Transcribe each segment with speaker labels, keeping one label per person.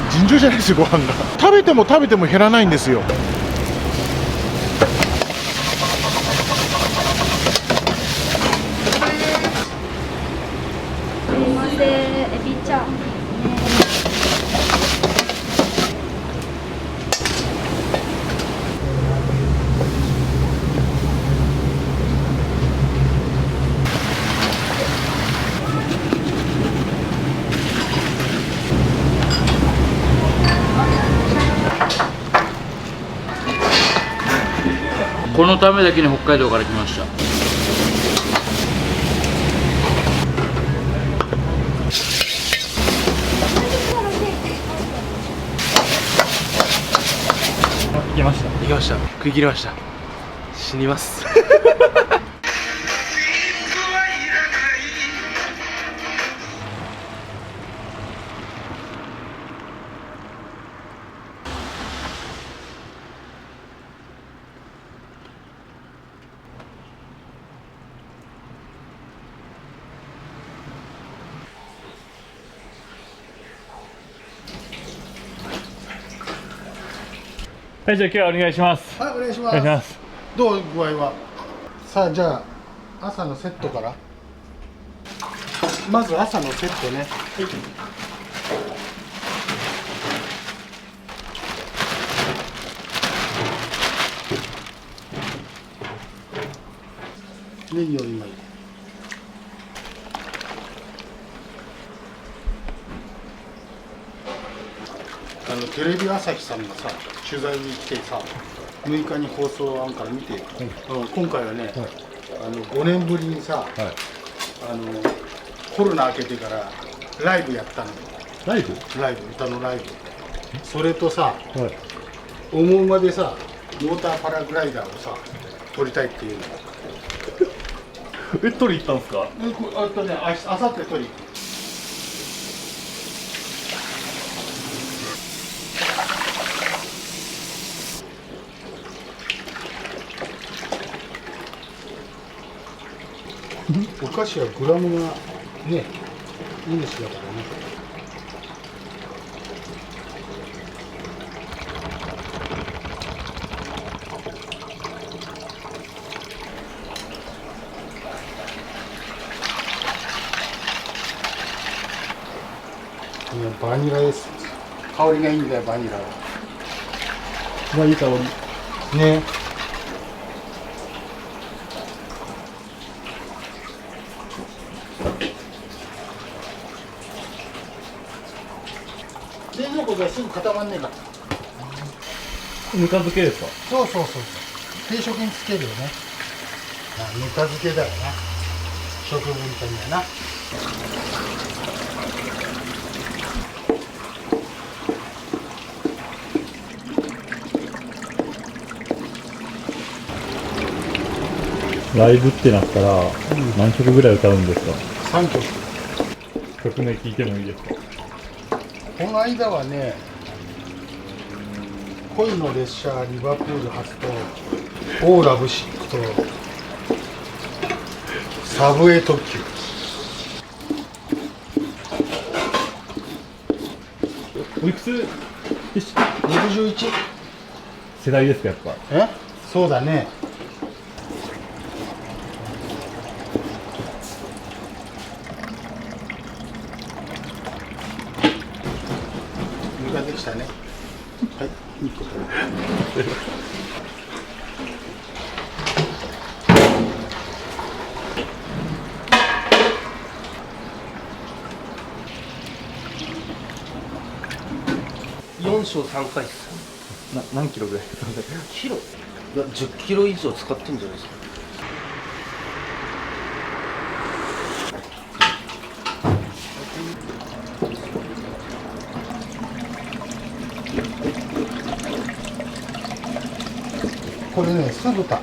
Speaker 1: 尋常じゃないですよ、ご飯が。食べても食べても減らないんですよ。
Speaker 2: すみません、エビちゃん。
Speaker 3: このためだけに北海道から来ました。
Speaker 4: 行けました。行きました。食い切りました。死にます。
Speaker 5: はい、じゃあ今日はお願いします。
Speaker 1: はい、お願いし
Speaker 5: お
Speaker 1: ます。
Speaker 5: 願いします。
Speaker 1: どう具合は。さあ、じゃあ朝のセットから。まず朝のセットね。ネギを今入れ。テレビ朝日さんがさ、取材に来てさ、6日に放送あんから見て、今回はね、5年ぶりにさ、コロナ明けてからライブやったのよ。
Speaker 5: ライブ？
Speaker 1: ライブ、歌のライブ。それとさ、重馬でさ、モーターパラグライダーをさ、撮りたいっていうの。
Speaker 5: え、取り行ったんですか？
Speaker 1: あさって撮り。お菓子はグラムがね、いいですだからね。バニラです。香りがいいんだよ、バニラは。
Speaker 5: いい香り。
Speaker 1: ね。冷蔵庫ですぐ固まんねえから。
Speaker 5: ぬか漬けですか？
Speaker 1: そう。定食につけるよね。ぬか漬けだよな。食文化にはな。
Speaker 5: ライブってなったら何曲ぐらい歌うんですか
Speaker 1: 3曲。
Speaker 5: 曲名聞いてもいいですか？
Speaker 1: この間はね、恋の列車リバプール発とオーラブシックとサブウェイ特急。
Speaker 5: おいくつでした？
Speaker 1: 61。
Speaker 5: 世代ですか、やっぱ。
Speaker 1: そうだね。ぬかできたね。はい、1個取る。
Speaker 4: 4升3回です。
Speaker 5: 何キロぐらい？
Speaker 4: キロ？いや、10キロ以上使ってんじゃないですか。
Speaker 1: これね、酢豚。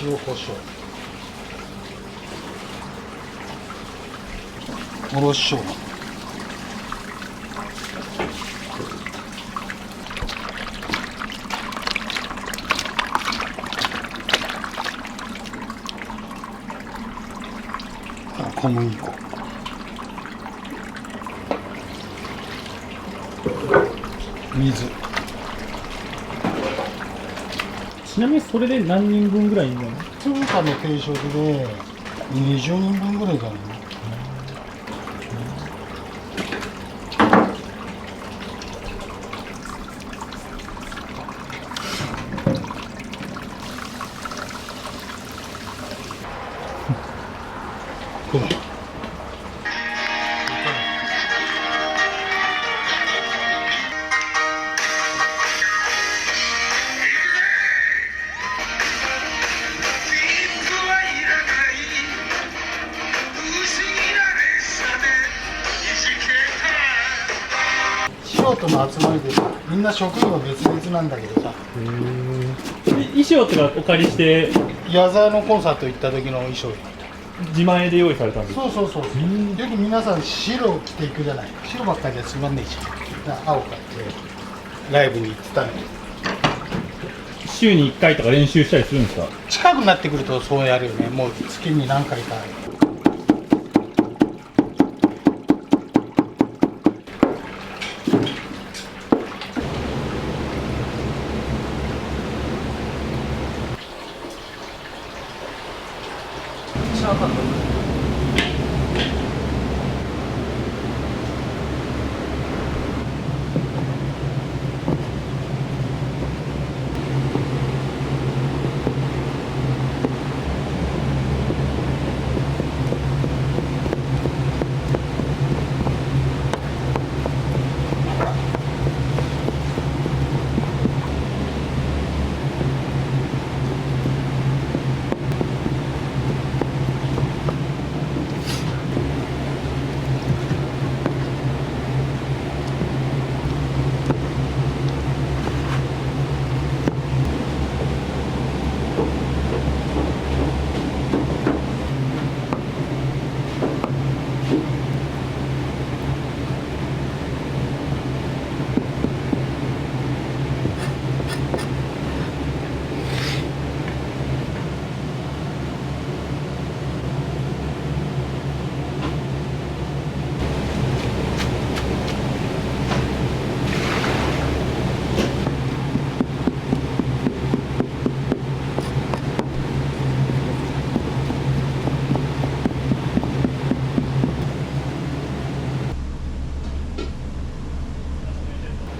Speaker 1: 塩コショウ、おろし生姜、小麦粉、水。
Speaker 5: ちなみにそれで何人分ぐらいになるの？
Speaker 1: 中華の定食で20人分ぐらいだね。これ素人の集まりでさ、みんな職業別々なんだけどさ、
Speaker 5: 衣装とかお借りして
Speaker 1: 矢沢のコンサート行った時の衣装。
Speaker 5: 自前で用意されたんですか？
Speaker 1: そうそうそう。よく皆さん白着ていくじゃない。白ばっかりじゃつまんねえじゃん。だから青買ってライブに行ってたのよ。
Speaker 5: 週に1回とか練習したりするんですか？
Speaker 1: 近くなってくるとそうやるよね。もう月に何回か。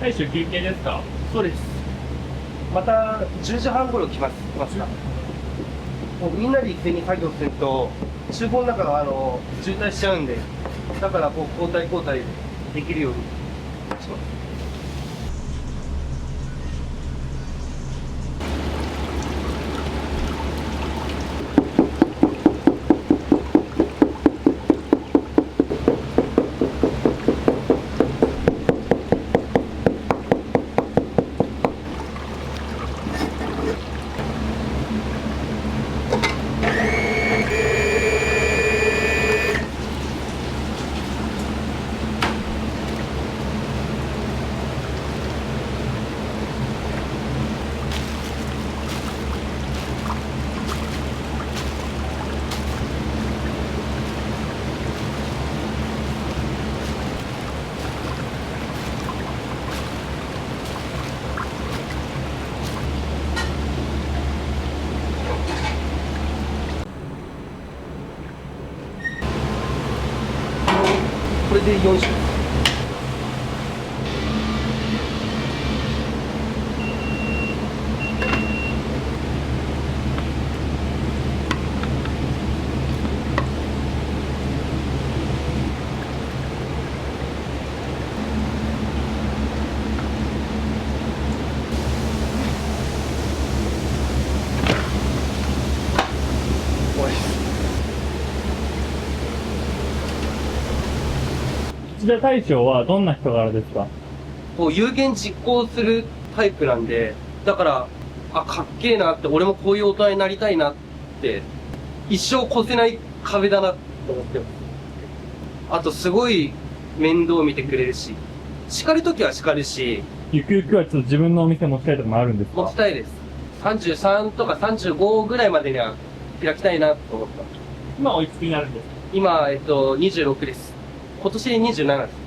Speaker 5: 大将休憩ですか？
Speaker 4: そうです。また10時半頃来ますか。もうみんなで一斉に作業すると厨房の中が渋滞しちゃうんで、だからこう交代交代できるようにします。これで4種。
Speaker 5: 内田大将はどんな人柄ですか？
Speaker 4: こう有言実行するタイプなんで、だからかっけえなって、俺もこういう大人になりたいなっ、一生越せない壁だなと思ってます。あとすごい面倒見てくれるし、叱るときは叱るし、
Speaker 5: ゆくゆくはちょっと自分のお店持ちたいとかもあるんですか？
Speaker 4: 持ちたいです。33とか35ぐらいまでには開きたいなと思った。
Speaker 5: 今おいくつになるんですか？
Speaker 4: 今、26です。今年で27です。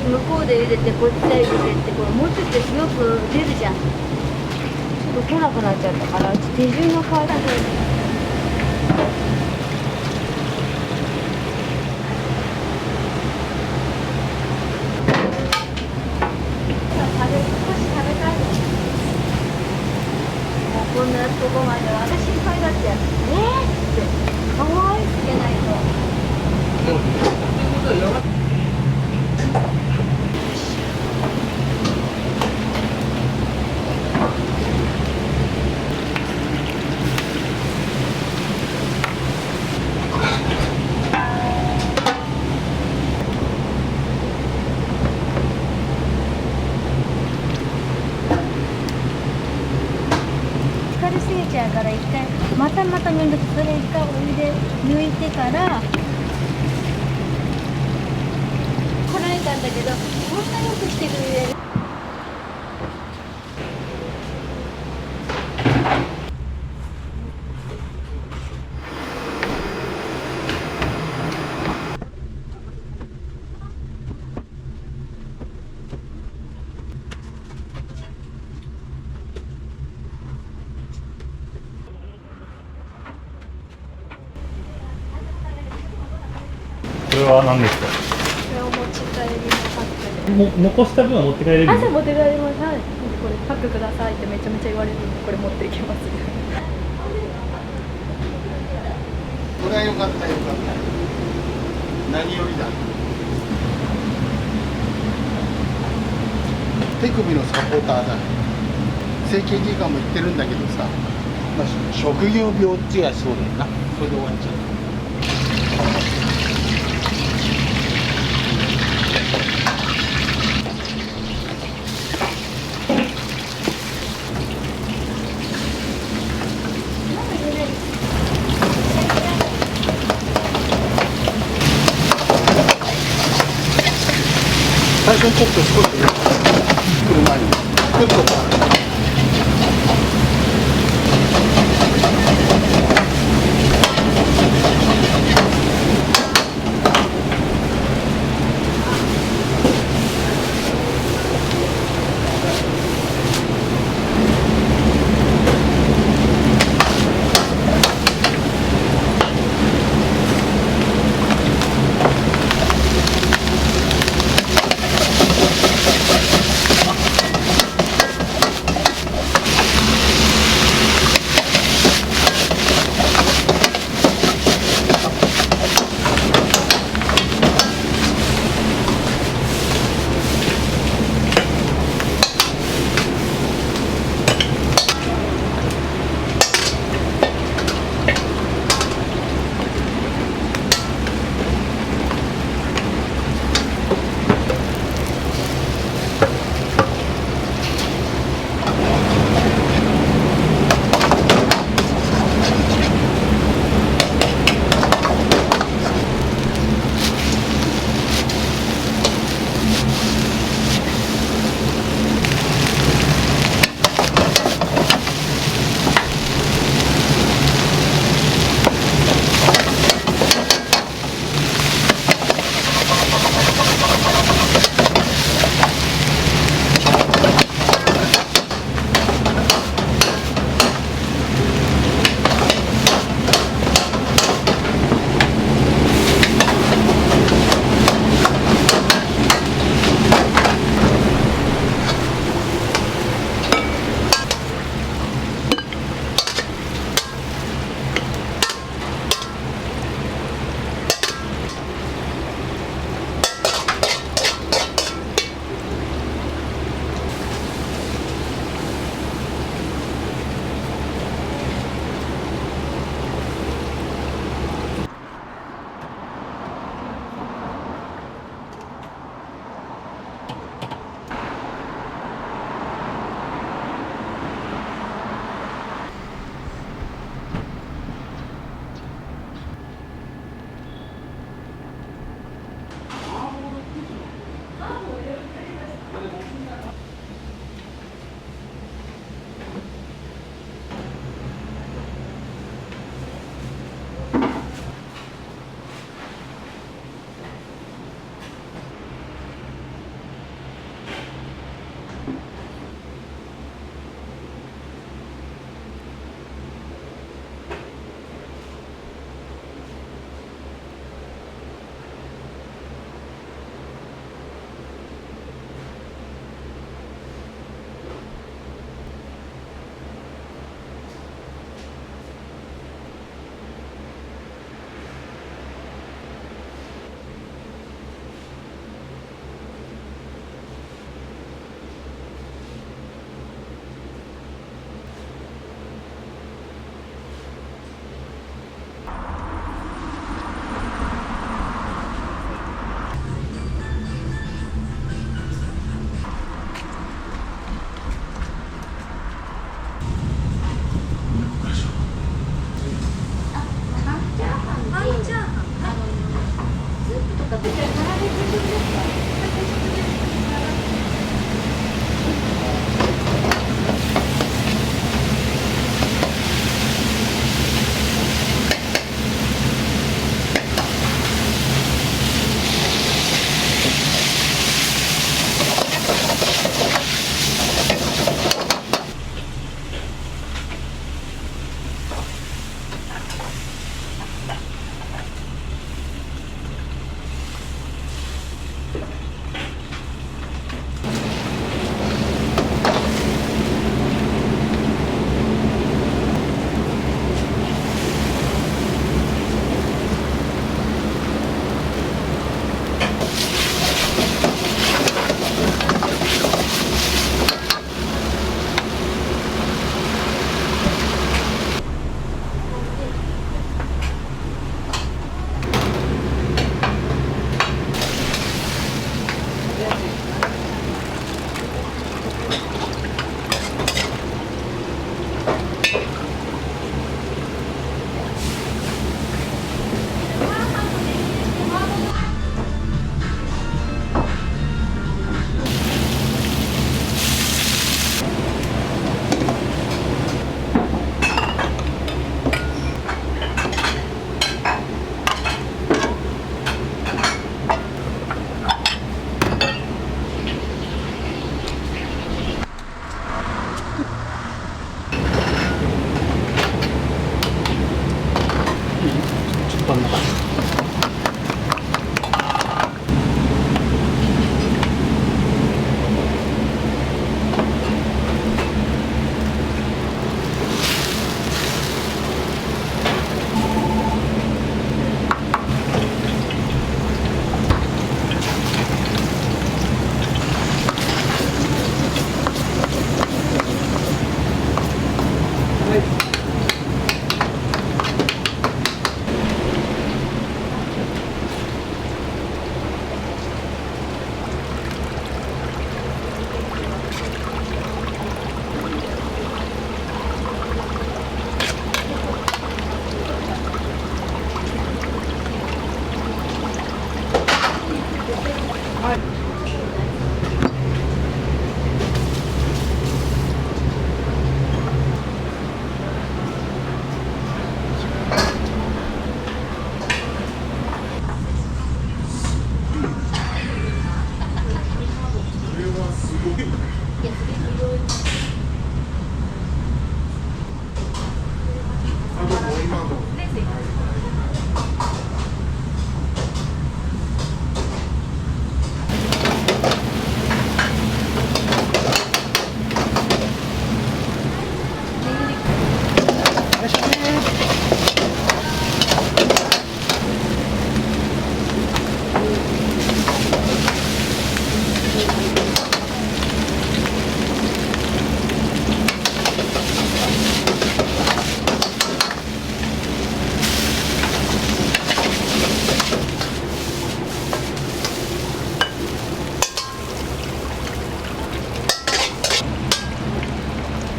Speaker 2: 向こうで茹でてこっちで茹でてこれもうちょっとよく出るじゃん。ちょっと来なくなっちゃったから手順が変わったんだよね。少し食べたいの。もうこんなとこまで私心配だってってかわいいつけないと。疲れすぎちゃうから一回まためんどくさい。それ一回お湯で抜いてからこらえたんだけどこんなよくしてくれる。
Speaker 5: これは何ですか？
Speaker 2: これお持ち帰りのパックで。
Speaker 5: 残した分は持って帰れるんですか？
Speaker 2: 朝持って帰ります。はい。これパックくださいってめちゃめちゃ言われるんでこれ持っていきます。
Speaker 1: これはよかったよかった。何よりだ。手首のサポーターだ。整形外科も言ってるんだけどさ、まあ、職業病ってやそうだよな。それで終わっちゃう。最初にちょっと少し来る前にちょっと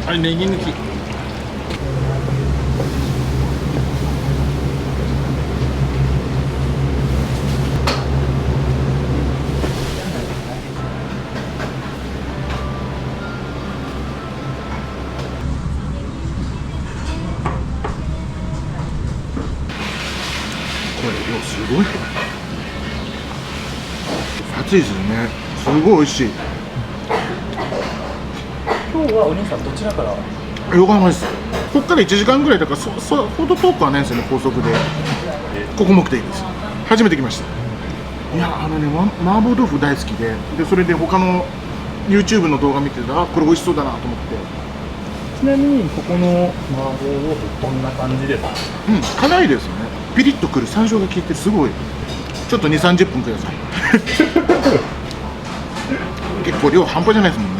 Speaker 1: はい、ネギ抜き。これよ、すごい熱いですよね。すごい美味しい。
Speaker 5: 今日はお兄さんどちらから？
Speaker 1: 横浜です。ここから1時間ぐらいだから、ほど遠くはないんですよね、高速で。ここ目的です。初めて来ました。いや、麻婆豆腐大好きで、それで他の YouTube の動画見てたら、これ美味しそうだなと思って。
Speaker 5: ちなみにここの麻婆豆腐こんな感じですか？
Speaker 1: うん、辛いですよね。ピリッとくる山椒が効いて、すごい。ちょっと2、30分ください。結構量半端じゃないですもんね。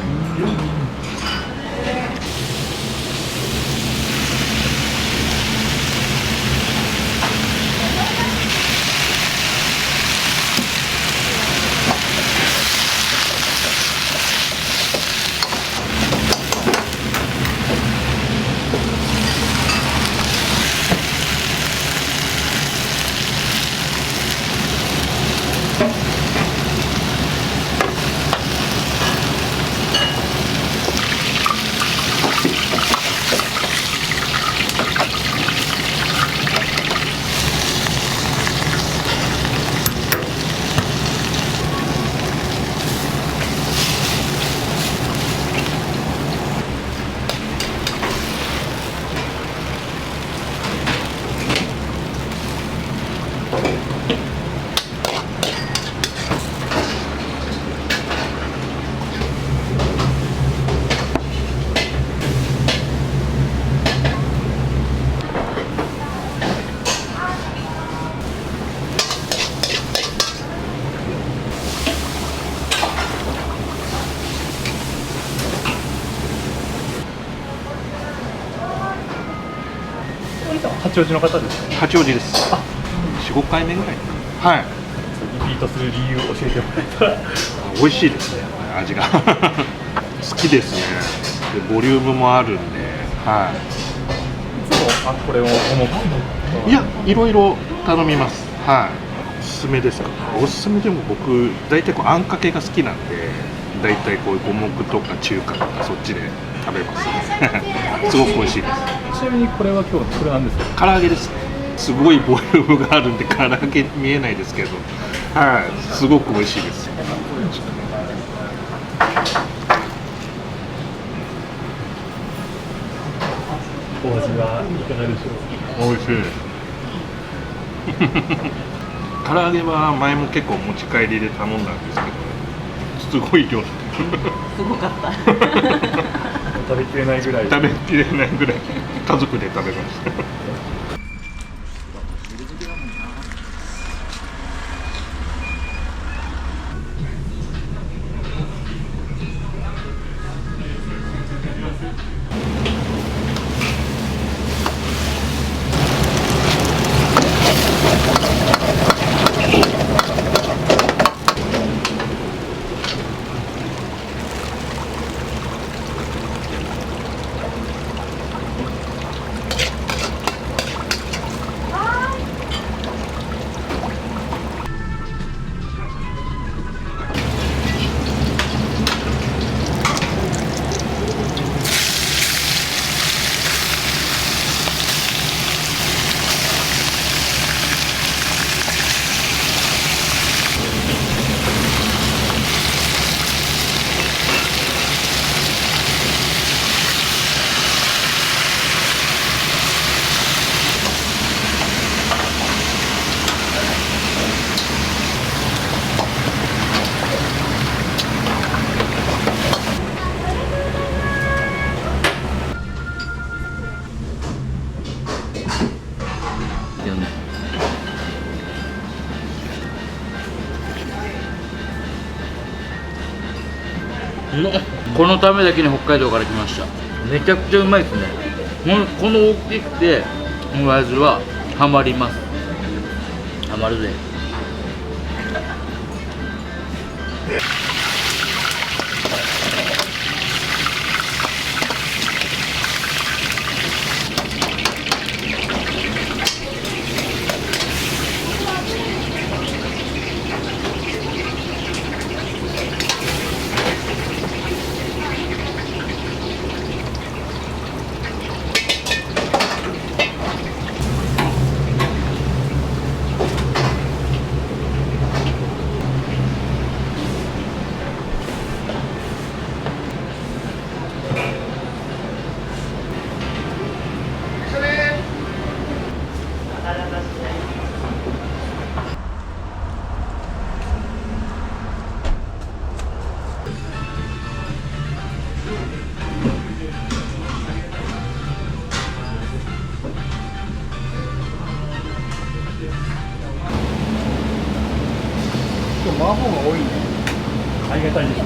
Speaker 5: 八王子の方ですか？
Speaker 3: 八王子です。4、5回目ぐらい。はい。
Speaker 5: リピートする理由を教えてもらえたら。
Speaker 3: 美味しいですね、味が。好きですね。でボリュームもあるんで、はい
Speaker 5: つもこれを
Speaker 3: い。いや、いろいろ頼みます。はい。おすすめですか？おすすめでも僕大体あんかけが好きなんで、大体こういう五目とか中華とかそっちで食べます。すごく美味しいです。
Speaker 5: ちなみにこれは今日これなんですか？
Speaker 3: 唐揚げですね。すごいボリュームがあるんで唐揚げ見えないですけど、はい、すごく美味しいです。
Speaker 5: お味はいかがでしょう？
Speaker 3: 美味しいです。唐揚げは前も結構持ち帰りで頼んだんですけど、すごい量。
Speaker 6: すごかった。
Speaker 5: 食べきれないぐらい。
Speaker 3: 食べきれないぐらい家族で食べました。
Speaker 7: このためだけに北海道から来ました。めちゃくちゃうまいですね。この大きくてこの味はハマります。ハマるぜ。
Speaker 1: 麻婆が多いね。
Speaker 5: ありがたいです。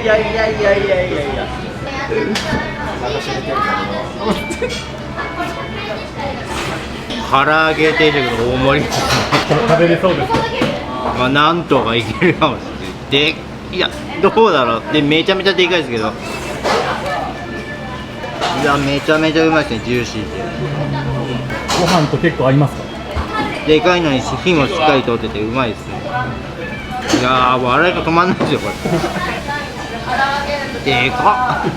Speaker 4: いやいやいやいやいやいや。
Speaker 8: 唐揚げ定食の大盛り
Speaker 5: 食べれそうですか？
Speaker 8: まあなんとかいけるかもしれない。いやどうだろう。でめちゃめちゃでかいですけど、いやめちゃめちゃうまいですね。ジューシーで
Speaker 5: ご飯と結構合いますか？
Speaker 8: でかいのに火もしっかり通っててうまいですね。いやー笑いが止まんないですよこれ。でかっ。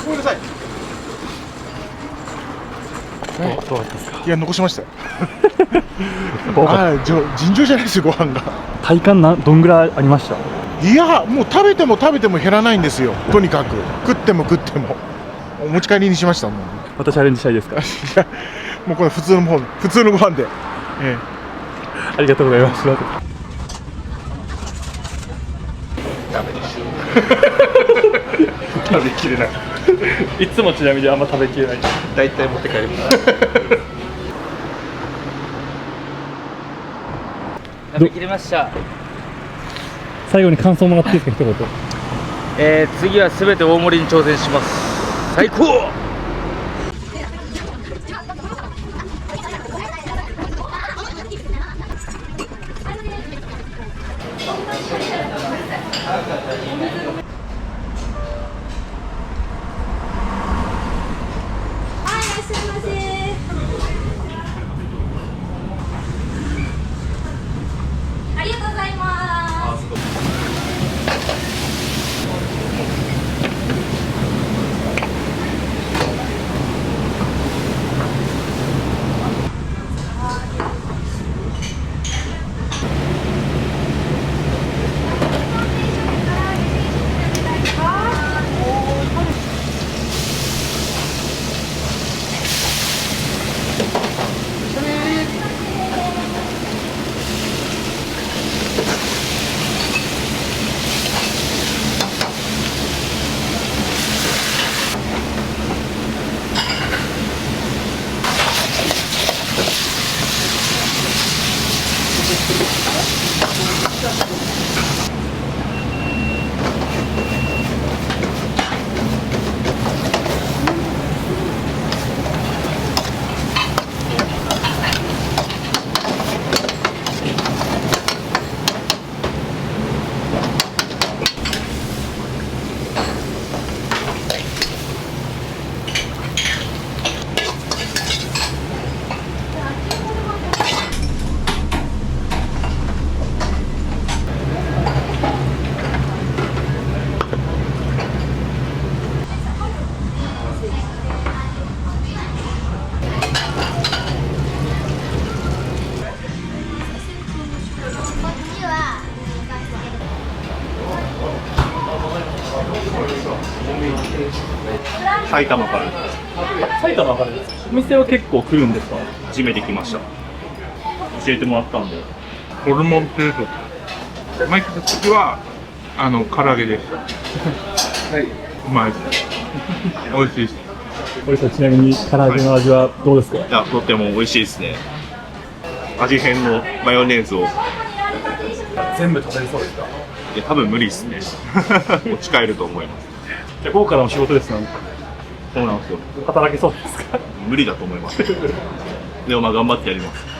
Speaker 1: ごめんなさい。
Speaker 5: どうだったですか？
Speaker 1: いや残しましたよ。尋常じゃないですよご飯が。
Speaker 5: 体感どんぐらいありました？
Speaker 1: いやもう食べても減らないんですよ。とにかく食ってもお持ち帰りにしましたもん。
Speaker 5: またチャレンジしたいですか？
Speaker 1: いやもうこれ普通のご飯で、
Speaker 5: ありがとうございます。
Speaker 1: ダメですよ。
Speaker 3: 食べきれない。
Speaker 5: いつもちなみにあんま食べきれない。
Speaker 3: 大体持って帰ります。
Speaker 7: 食べきれました。
Speaker 5: 最後に感想もらっていいですか？一言。
Speaker 7: 次はすべて大盛りに挑戦します。最高。
Speaker 2: ありがとうございます。
Speaker 9: 埼玉から
Speaker 5: 埼玉からです。お店は結構来るんですか？
Speaker 9: 初めて来ました。教えてもらったんで。
Speaker 3: ホルモンペースト。前来た時は唐揚げです。はい。うまいです。美味しいです。
Speaker 5: 堀さん、ちなみに唐揚げの味はどうですか？
Speaker 9: いや、とっても美味しいですね。味変のマヨネーズを。
Speaker 5: 全部食べれそうですか？
Speaker 9: いや、多分無理ですね。持ち帰ると思います。
Speaker 5: じゃあ午後からの仕事ですなんか
Speaker 9: そうなんですよ。
Speaker 5: 働けそうですか？
Speaker 9: 無理だと思います。でもまあ頑張ってやります。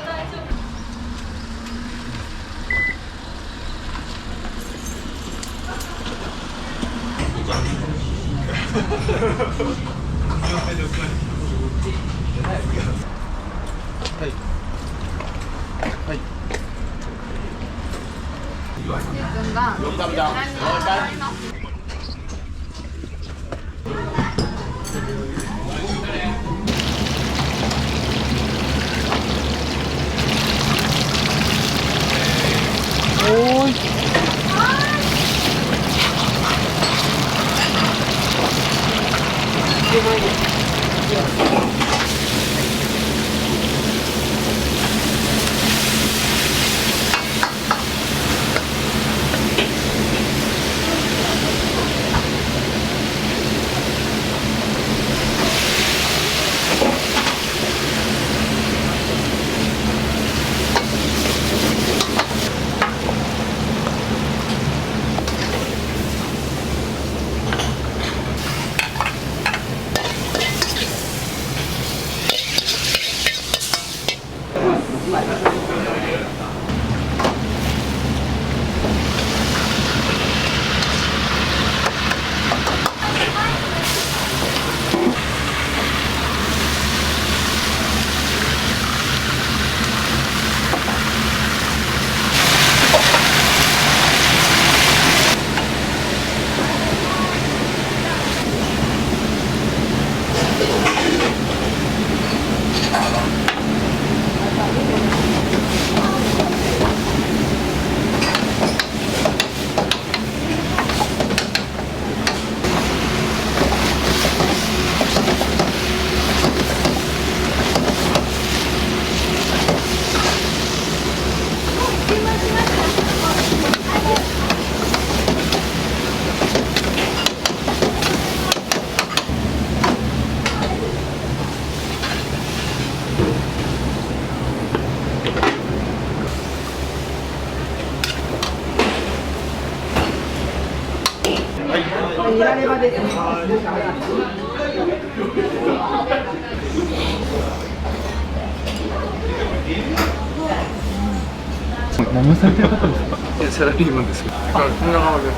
Speaker 5: 何されてる方ですか？
Speaker 3: サラリーマンですけど。こんな感じです。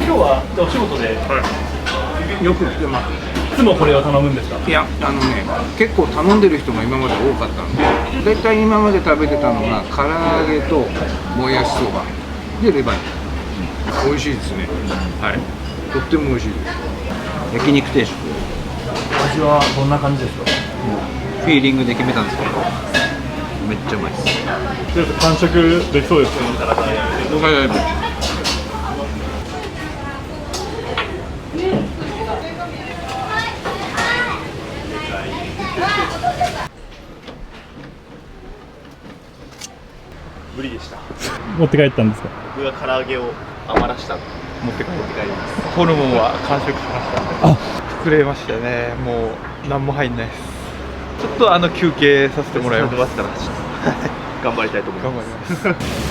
Speaker 5: 今日はお仕事で
Speaker 3: よく来てます。
Speaker 5: いつもこれを頼むんですか？
Speaker 3: いや、結構頼んでる人が今まで多かったんで、大体今まで食べてたのが唐揚げともやしそばでレバニラ。美味しいですね。はい。とっても美味しいです。
Speaker 8: 焼肉定食。
Speaker 5: 味はどんな感じですか？
Speaker 8: フィーリングで決めたんですけど、めっちゃうまいです。
Speaker 5: とりあえず完食できそうですね。
Speaker 9: 無理でした。
Speaker 5: 持って帰ったんですか？
Speaker 9: 僕が唐揚げを余らした持って帰ります。
Speaker 10: ホルモンは完食しました。あ、膨れましたね。もう何も入んないです。ちょっと休憩させてもらいます。
Speaker 9: 頑張りたいと思います。
Speaker 10: 頑張ります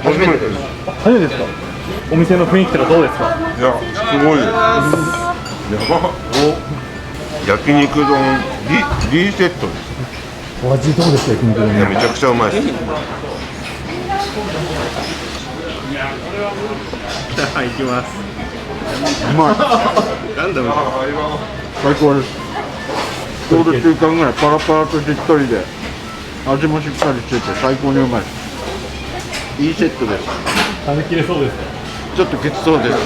Speaker 9: 初めてです。
Speaker 5: 初めてですか？お店の雰囲気とかどうですか？
Speaker 9: いや、すごいです。やば。焼肉丼リセットです。
Speaker 5: お味どうですか？焼肉丼
Speaker 9: いや、めちゃくちゃうまいです。
Speaker 8: 行きます。
Speaker 1: うまい。
Speaker 8: ガンダム
Speaker 1: 最高です。ちょうど中間ぐらいパラパラとしっとりで味もしっかりしてて最高にうまいです。いいセットです。
Speaker 5: 食べきれそうですか？
Speaker 1: ちょっときつそうです。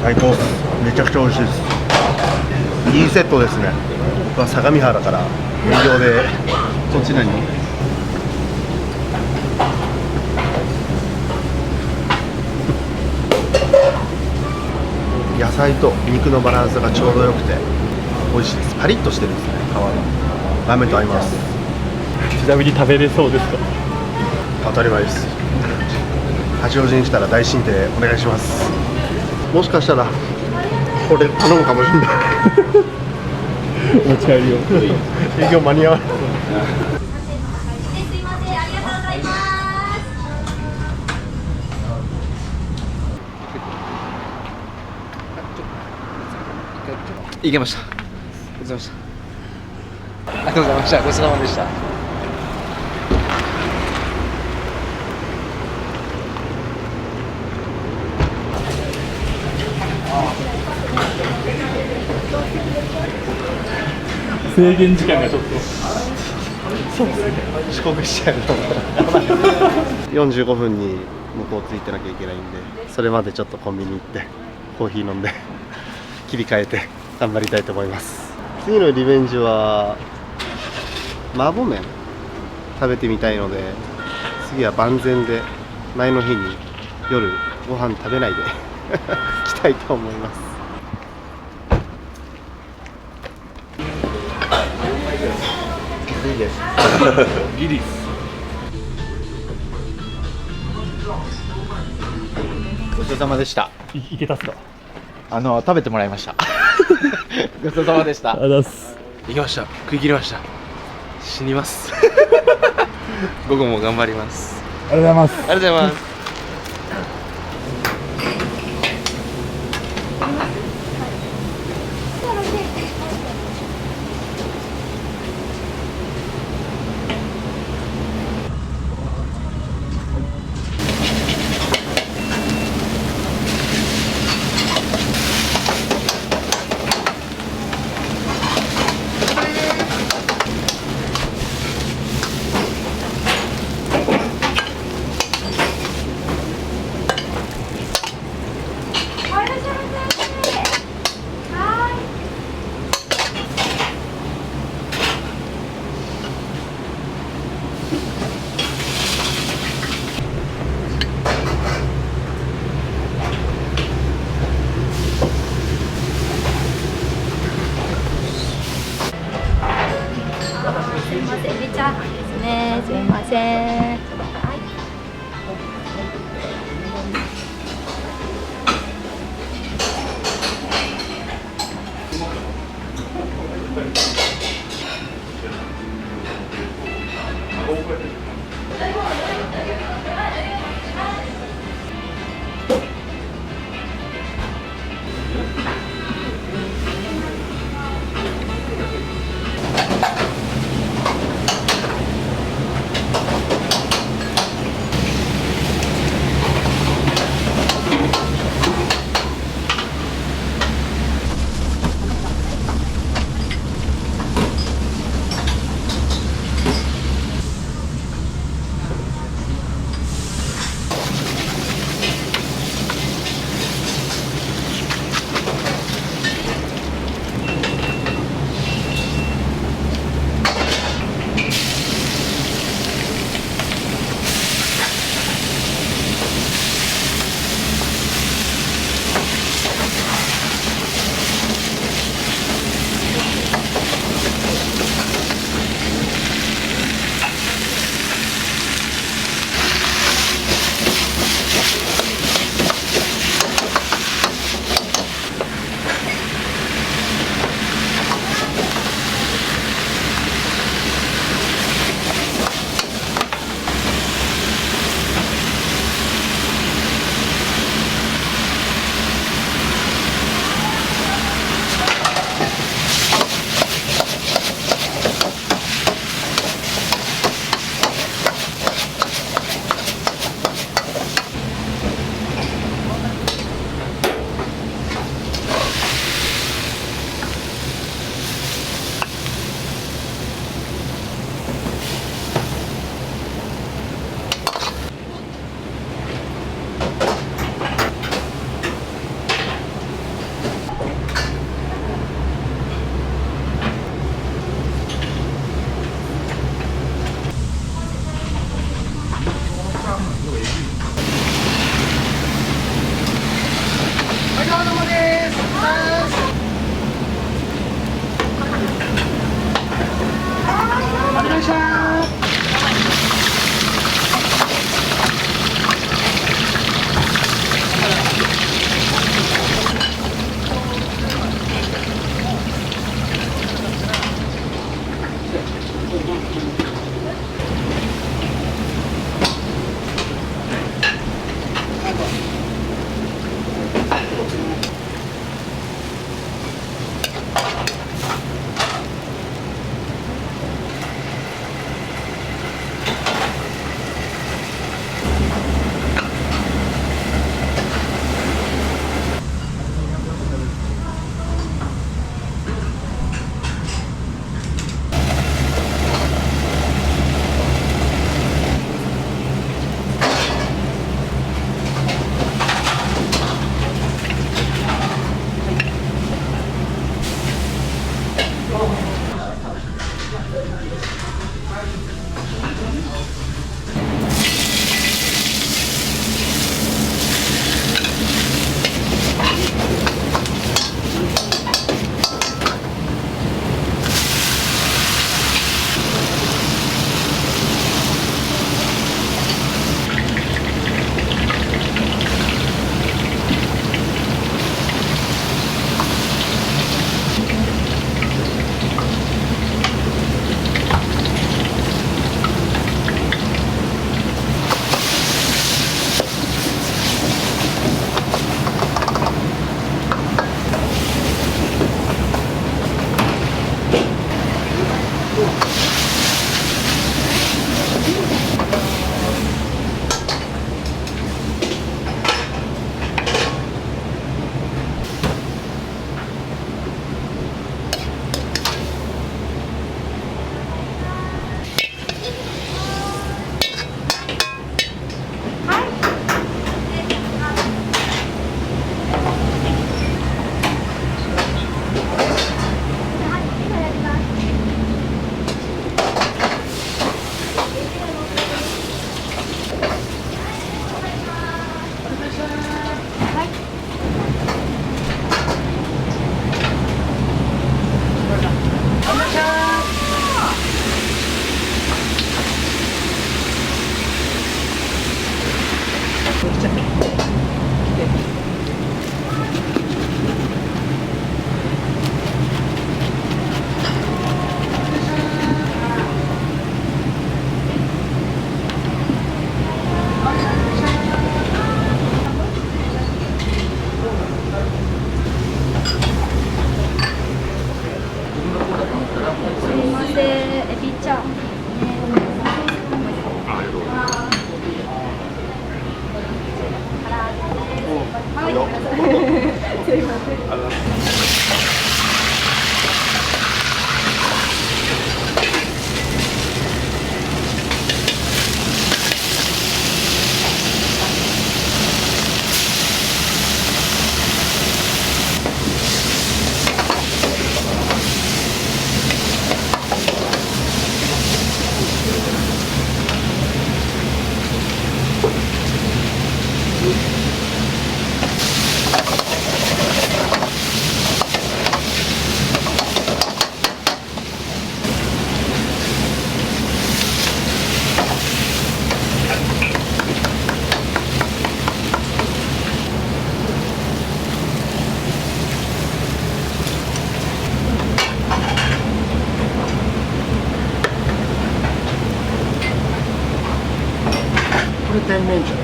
Speaker 1: 最高。めちゃくちゃ美味しいです。いいセットですね。僕は相模原から無料でこちらに。野菜と肉のバランスがちょうどよくて美味しいです。パリッとしてるんですね、皮が。ラーメンと合います。
Speaker 5: ちなみに食べれそうですか？
Speaker 1: 当たり前です。八王子に来たら大進亭お願いします。もしかしたらこれ頼むかもしれない。
Speaker 5: お持ち帰りを。
Speaker 1: 営業間に合わない。
Speaker 4: いけました。ごちそうさまでした。ありがとうございました。ごちそうさまでした。
Speaker 5: 制限時間がちょっと。
Speaker 1: そうですね。遅刻しちゃうと思ったら45分に向こう着いてなきゃいけないんで、それまでちょっとコンビニ行ってコーヒー飲んで切り替えて頑張りたいと思います。次のリベンジは麻婆麺食べてみたいので、次は万全で前の日に夜ご飯食べないで来たいと思います。いいです。
Speaker 3: ギリス。
Speaker 8: ごちそうさまでした。
Speaker 5: いけたっすか？
Speaker 10: 食べてもらいました。ごちそうさまでした。
Speaker 5: ありがとうございます。
Speaker 4: 行きました。食い切りました。死にます。午後も頑張ります。
Speaker 5: ありがとうございます。
Speaker 4: ありがとうございます。
Speaker 1: これ甜麺醤。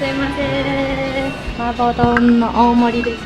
Speaker 2: すいません。麻婆丼の大盛りです。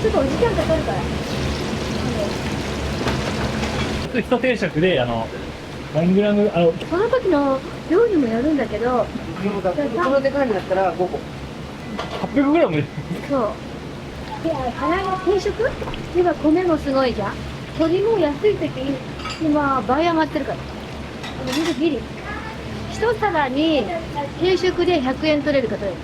Speaker 2: ちょっとお時間かかるから。
Speaker 5: 一定食で何グラム
Speaker 2: その時の量にもよるんだけど、
Speaker 4: このでかいんだったら5個。
Speaker 5: 800グラムで。
Speaker 2: そう。で、唐揚げ定食？今米もすごいじゃん。鶏も安い時今倍上がってるから。ギリギリ。一皿に定食で100円取れるか取れる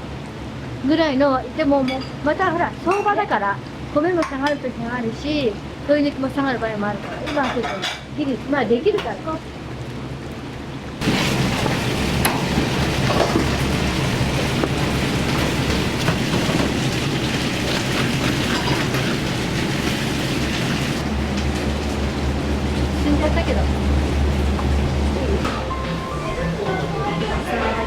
Speaker 2: ぐらいの。でももうまたほら相場だから米も下がる時もあるし、鶏肉も下がる場合もあるから、今ちょっとギリまあできるから。死んじゃったけど。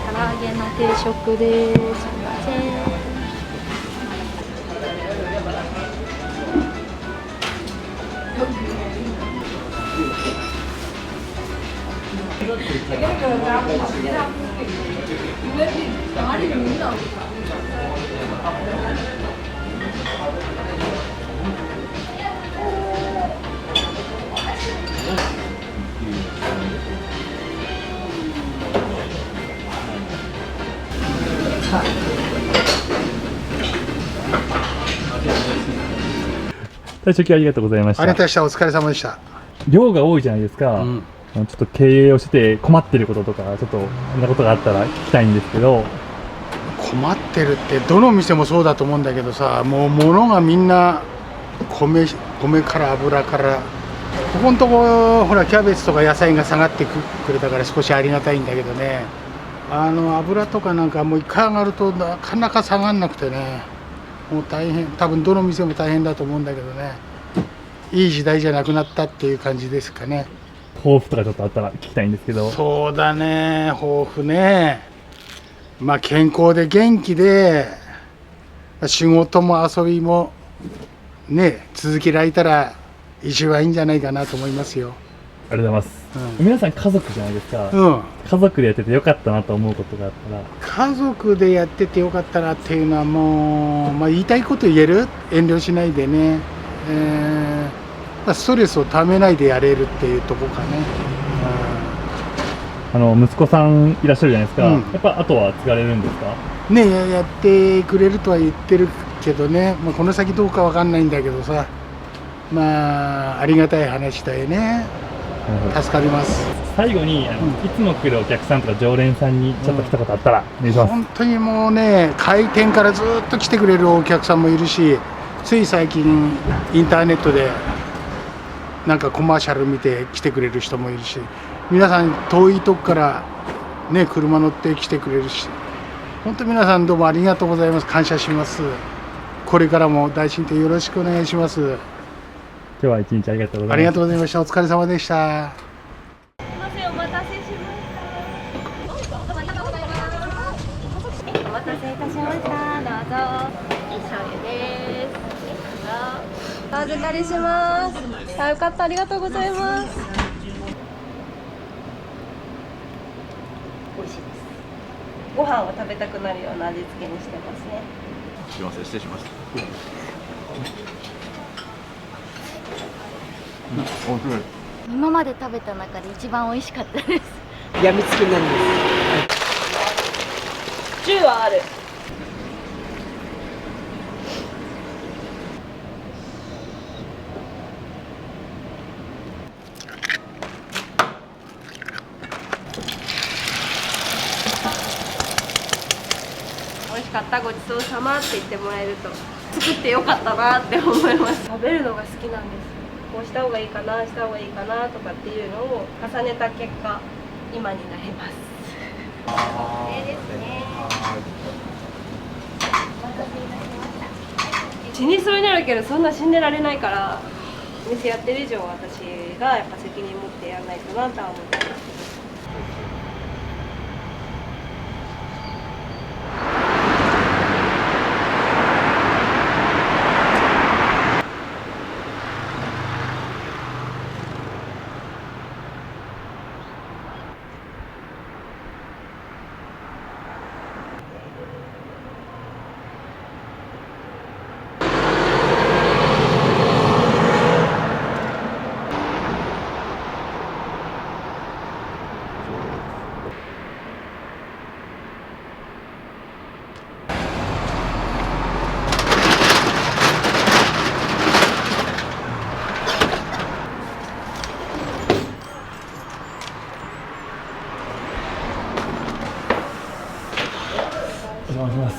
Speaker 2: 唐揚げの定食です。すみません。
Speaker 5: 最初ありがとうございました。
Speaker 1: ありがとうございました。お疲れ様でした。
Speaker 5: 量が多いじゃないですか。ちょっと経営をしてて困ってることとか、ちょっとこんなことがあったら聞きたいんですけど。
Speaker 1: 困ってるってどの店もそうだと思うんだけどさ、もう物がみんな米から油から、ここのとこほらキャベツとか野菜が下がってくれたから少しありがたいんだけどね、油とかなんかもう一回上がるとなかなか下がんなくてね、もう大変。多分どの店も大変だと思うんだけどね、いい時代じゃなくなったっていう感じですかね。
Speaker 5: 抱負とかちょっとあったら聞きたいんですけど。
Speaker 1: そうだね、抱負ね。まあ健康で元気で仕事も遊びもね続けられたら一番いいんじゃないかなと思いますよ。
Speaker 5: ありがとうございます。皆さん家族じゃないですか。
Speaker 11: うん、
Speaker 5: 家族でやっててよかったなと思うことがあったら。
Speaker 11: 家族でやっててよかったなっていうのはもう、まあ、言いたいこと言える、遠慮しないでね、ストレスをためないでやれるっていうとこかね。
Speaker 5: 息子さんいらっしゃるじゃないですか。
Speaker 11: うん、
Speaker 5: やっぱあとは継がれるんですか？
Speaker 11: ね、やってくれるとは言ってるけどね、まあ、この先どうかわかんないんだけどさ、まあありがたい話だよね。助かります。
Speaker 5: 最後にいつも来るお客さんとか常連さんにちょっと一言あったらお願いします。
Speaker 11: 本当にもうね、開店からずっと来てくれるお客さんもいるし、つい最近インターネットでなんかコマーシャル見て来てくれる人もいるし、皆さん遠いとこからね車乗って来てくれるし、本当皆さんどうもありがとうございます。感謝します。これからも大進店よろしくお願いします。
Speaker 5: 今日は一日ありがとうございます。
Speaker 11: ありがとうございました。お疲れ様でした。
Speaker 2: すいません、お待たせしました。お待たせいたしました。どうぞ。醤油です。お預かりします。あ、よかった。ありがとうございます。美味しいです。ご飯を食べたくなるような味付けにしてますね。
Speaker 3: すいません、失礼しました。
Speaker 2: 今まで食べた中で一番美味しかったです。
Speaker 6: やみつきになります。
Speaker 2: 10はある。美味しかった、ごちそうさまって言ってもらえると作ってよかったなって思います。食べるのが好きなんです。こうした方がいいかな、した方がいいかなとかっていうのを重ねた結果、今になります。死にそうになるけど、そんな死んでられないから、お店やってる以上私がやっぱ責任持ってやらないとなとは思ってます。
Speaker 5: お邪魔します。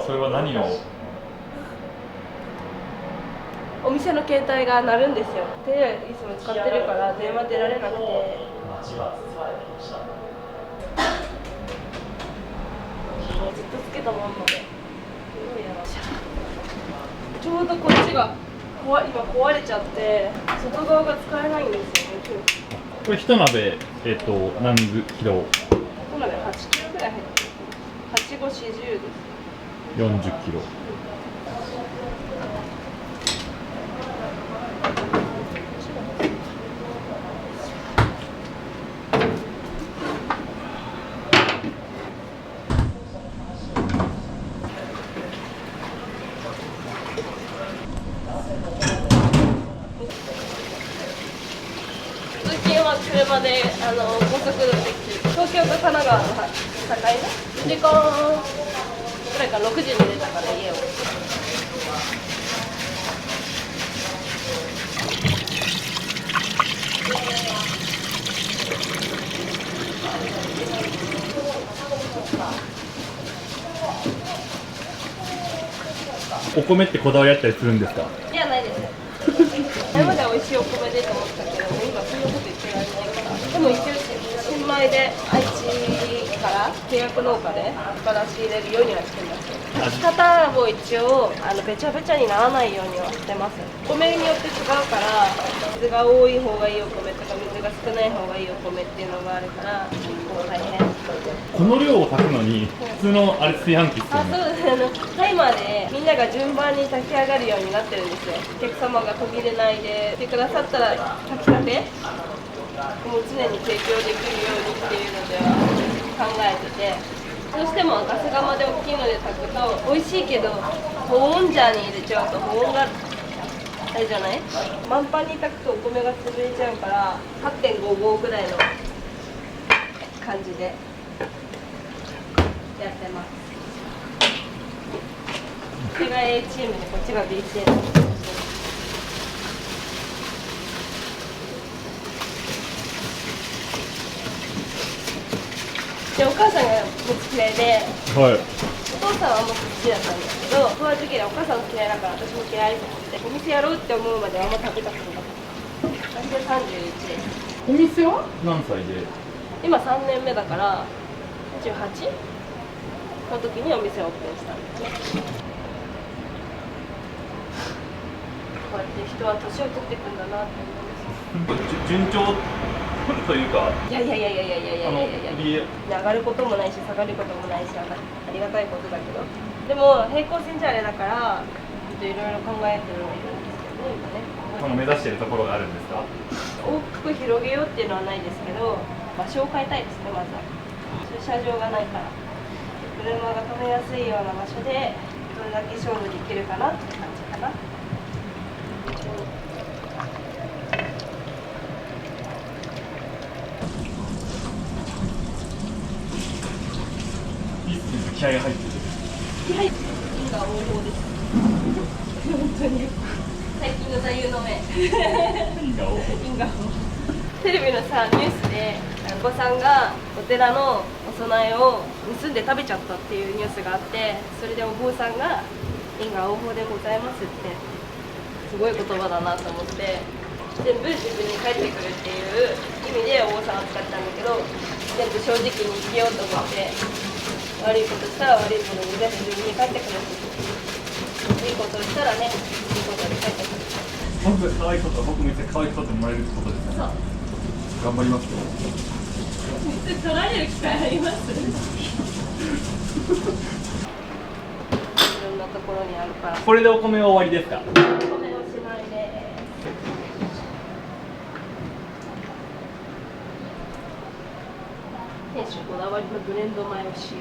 Speaker 5: それは何を？
Speaker 2: お店の携帯が鳴るんですよ。で、いつも使ってるから電話出られなくて。ずっとつけたまんまで。ちょうどこっちが今壊れちゃって、外側が使えないんですよね。
Speaker 5: これ一鍋何キロ？
Speaker 2: これね、8キロぐらい入ってる。8、5、40です。
Speaker 5: 40キロ。
Speaker 2: 通勤は車で高速道路できてる。東京と神奈川の境目、2時間ぐらいから6時に出たから家を。
Speaker 5: お米ってこだわりあったりするんですか？
Speaker 2: いや、ないです。前までは美味しいお米でと思ってたけど、今そういうこと言ってられないから。でも一応新米で愛知
Speaker 12: から契約農家でから仕入れるようにはしてます。炊き方も一応べちゃべちゃにならないようにはしてます。お米によって違うから水が多い方がいいお米とか水が少ない方がいいお米っていうのがあるから結構大変。
Speaker 5: この量を炊くのに普通のあれ炊飯器っすよね。
Speaker 12: そうです。タイマーでみんなが順番に炊き上がるようになってるんですよ。お客様が途切れないで来てくださったら炊きたてもう常に提供できるようにっていうのでは考えてて、どうしてもガス釜で大きいので炊くと美味しいけど保温ジャーに入れちゃうと保温があれじゃない、満杯に炊くとお米が潰れちゃうから 8.55 ぐらいの感じでやってます。これが A チームでこっちが B チーム。でお母さんがもつ嫌いで、
Speaker 5: はい。
Speaker 12: お父さんはもつ好きだったんですけど、その時期でお母さん嫌いだから私も嫌いと思ってお店やろうって思うまであんま食べたことなかった。私で31です。
Speaker 5: お店は何歳で？
Speaker 12: 今3年目だから18の時にお店をオープンしたんですね。こうやって人は年を取っていくんだなって思います。
Speaker 5: 順調というか、
Speaker 12: いや上がることもないし下がることもないしありがたいことだけど、でも平行線じゃあれだからいろいろ考えてるのがいるんですけどね、今ね。
Speaker 5: この目指しているところがあるんですか？
Speaker 12: 大きく広げようっていうのはないですけど、場所を変えたいですね。まずは駐車場がないから車が止めやすいような場所でどれだけ勝負できるかなって感じかな。
Speaker 5: 気合が入ってる。
Speaker 12: 気合い因果応報です。本当に最近の座右の銘。因果応報。因果応報。テレビのさニュースでお子さんがお寺のお供えを盗んで食べちゃったっていうニュースがあって、それでお坊さんが因果応報でございますってすごい言葉だなと思って、全部自分に返ってくるっていう意味でお坊さんを使ったんだけど、全部正直に生きようと思って。悪いことしたら悪いことに全部自分に返ってくる。いいことをしたらね、いいことに返ってくる。
Speaker 5: 僕が可愛いことは僕もいつか可愛いことってもらえるってことですか？そう。頑張りますよ。
Speaker 12: いつ取られる機会あります？いろんなところにあるから。
Speaker 5: これでお米は終わりですか？
Speaker 12: お米おしまいで。店主こだわりのブレンド米を使用。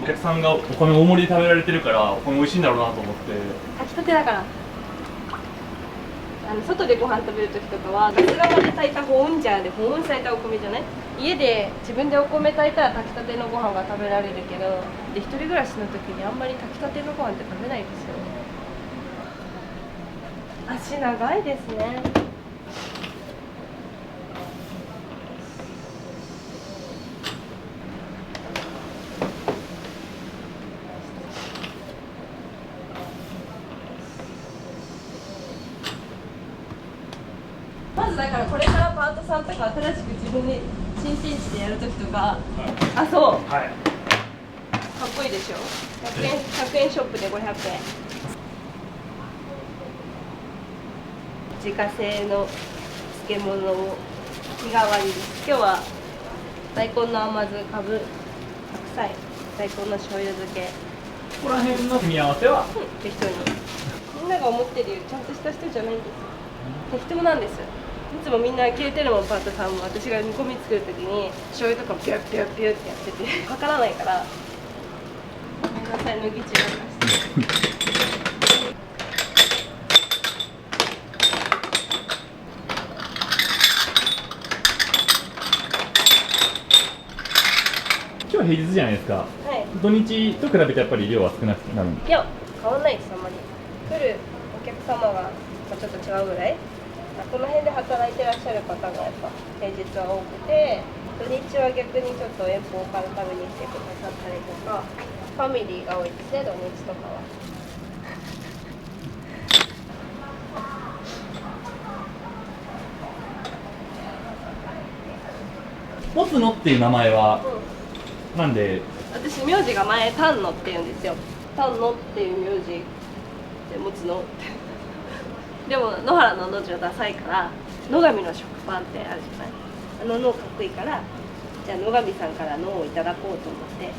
Speaker 5: お客さんがお米大盛りで食べられてるからお米美味しいんだろうなと思って。
Speaker 12: 炊きたてだから。外でご飯食べる時とかはガス釜で炊いた保温ジャーで保温されたお米じゃない。家で自分でお米炊いたら炊きたてのご飯が食べられるけど、で一人暮らしの時にあんまり炊きたてのご飯って食べないんですよ。足長いですね。まずだからこれからパートさんとか新しく自分で新天地でやるときとか、あ、そう、はい、かっこいいでしょ。100円ショップで500円。自家製の漬物を日替わりです。今日は大根の甘酢、かぶ、白菜、大根の醤油漬け。
Speaker 5: ここら辺の組み合わせは、
Speaker 12: 適当に。みんなが思ってるよりちゃんとした人じゃないんですよ。適当なんです。いつもみんな消えてるもん、パートさんも。私が煮込み作るときに醤油とかピュッピュッピュッってやっててわからないから、ごめんなさい、脱ぎ違いました。
Speaker 5: 今日平日じゃないですか。はい。土日と比べてやっぱり量は少なくなるんですか？
Speaker 12: いや、変わんないです、あんまり。来るお客様がちょっと違うぐらい。この辺で働いてらっしゃる方がやっぱ平日は多くて、土日は逆にちょっと遠方から食べに来てくださったりとか、ファミリーが多いですね、土日とかは。
Speaker 5: もつのっていう名前は、なんで
Speaker 12: 私名字が前丹野って言うんですよ。丹野っていう名字で持つのでも野原の野じゃダサいから野上の食パンってあるじゃない。野かっこいいから、じゃあ野上さんから野をいただこうと思って。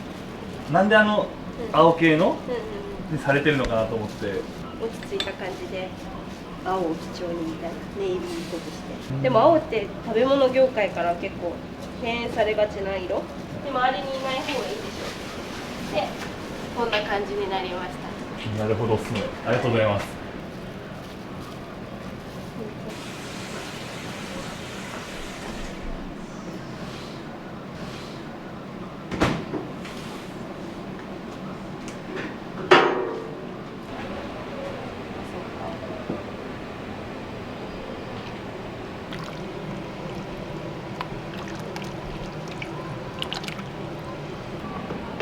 Speaker 5: なんで青系の
Speaker 12: うんうん
Speaker 5: にされてるのかなと思って。
Speaker 12: 落ち着いた感じで青を基調にみたいなネイビーっぽくして、でも青って食べ物業界から結構敬遠されがちな色で、周りにいない方がいいでしょ。でこんな感じになりました。
Speaker 5: なるほどっすね。ありがとうございます。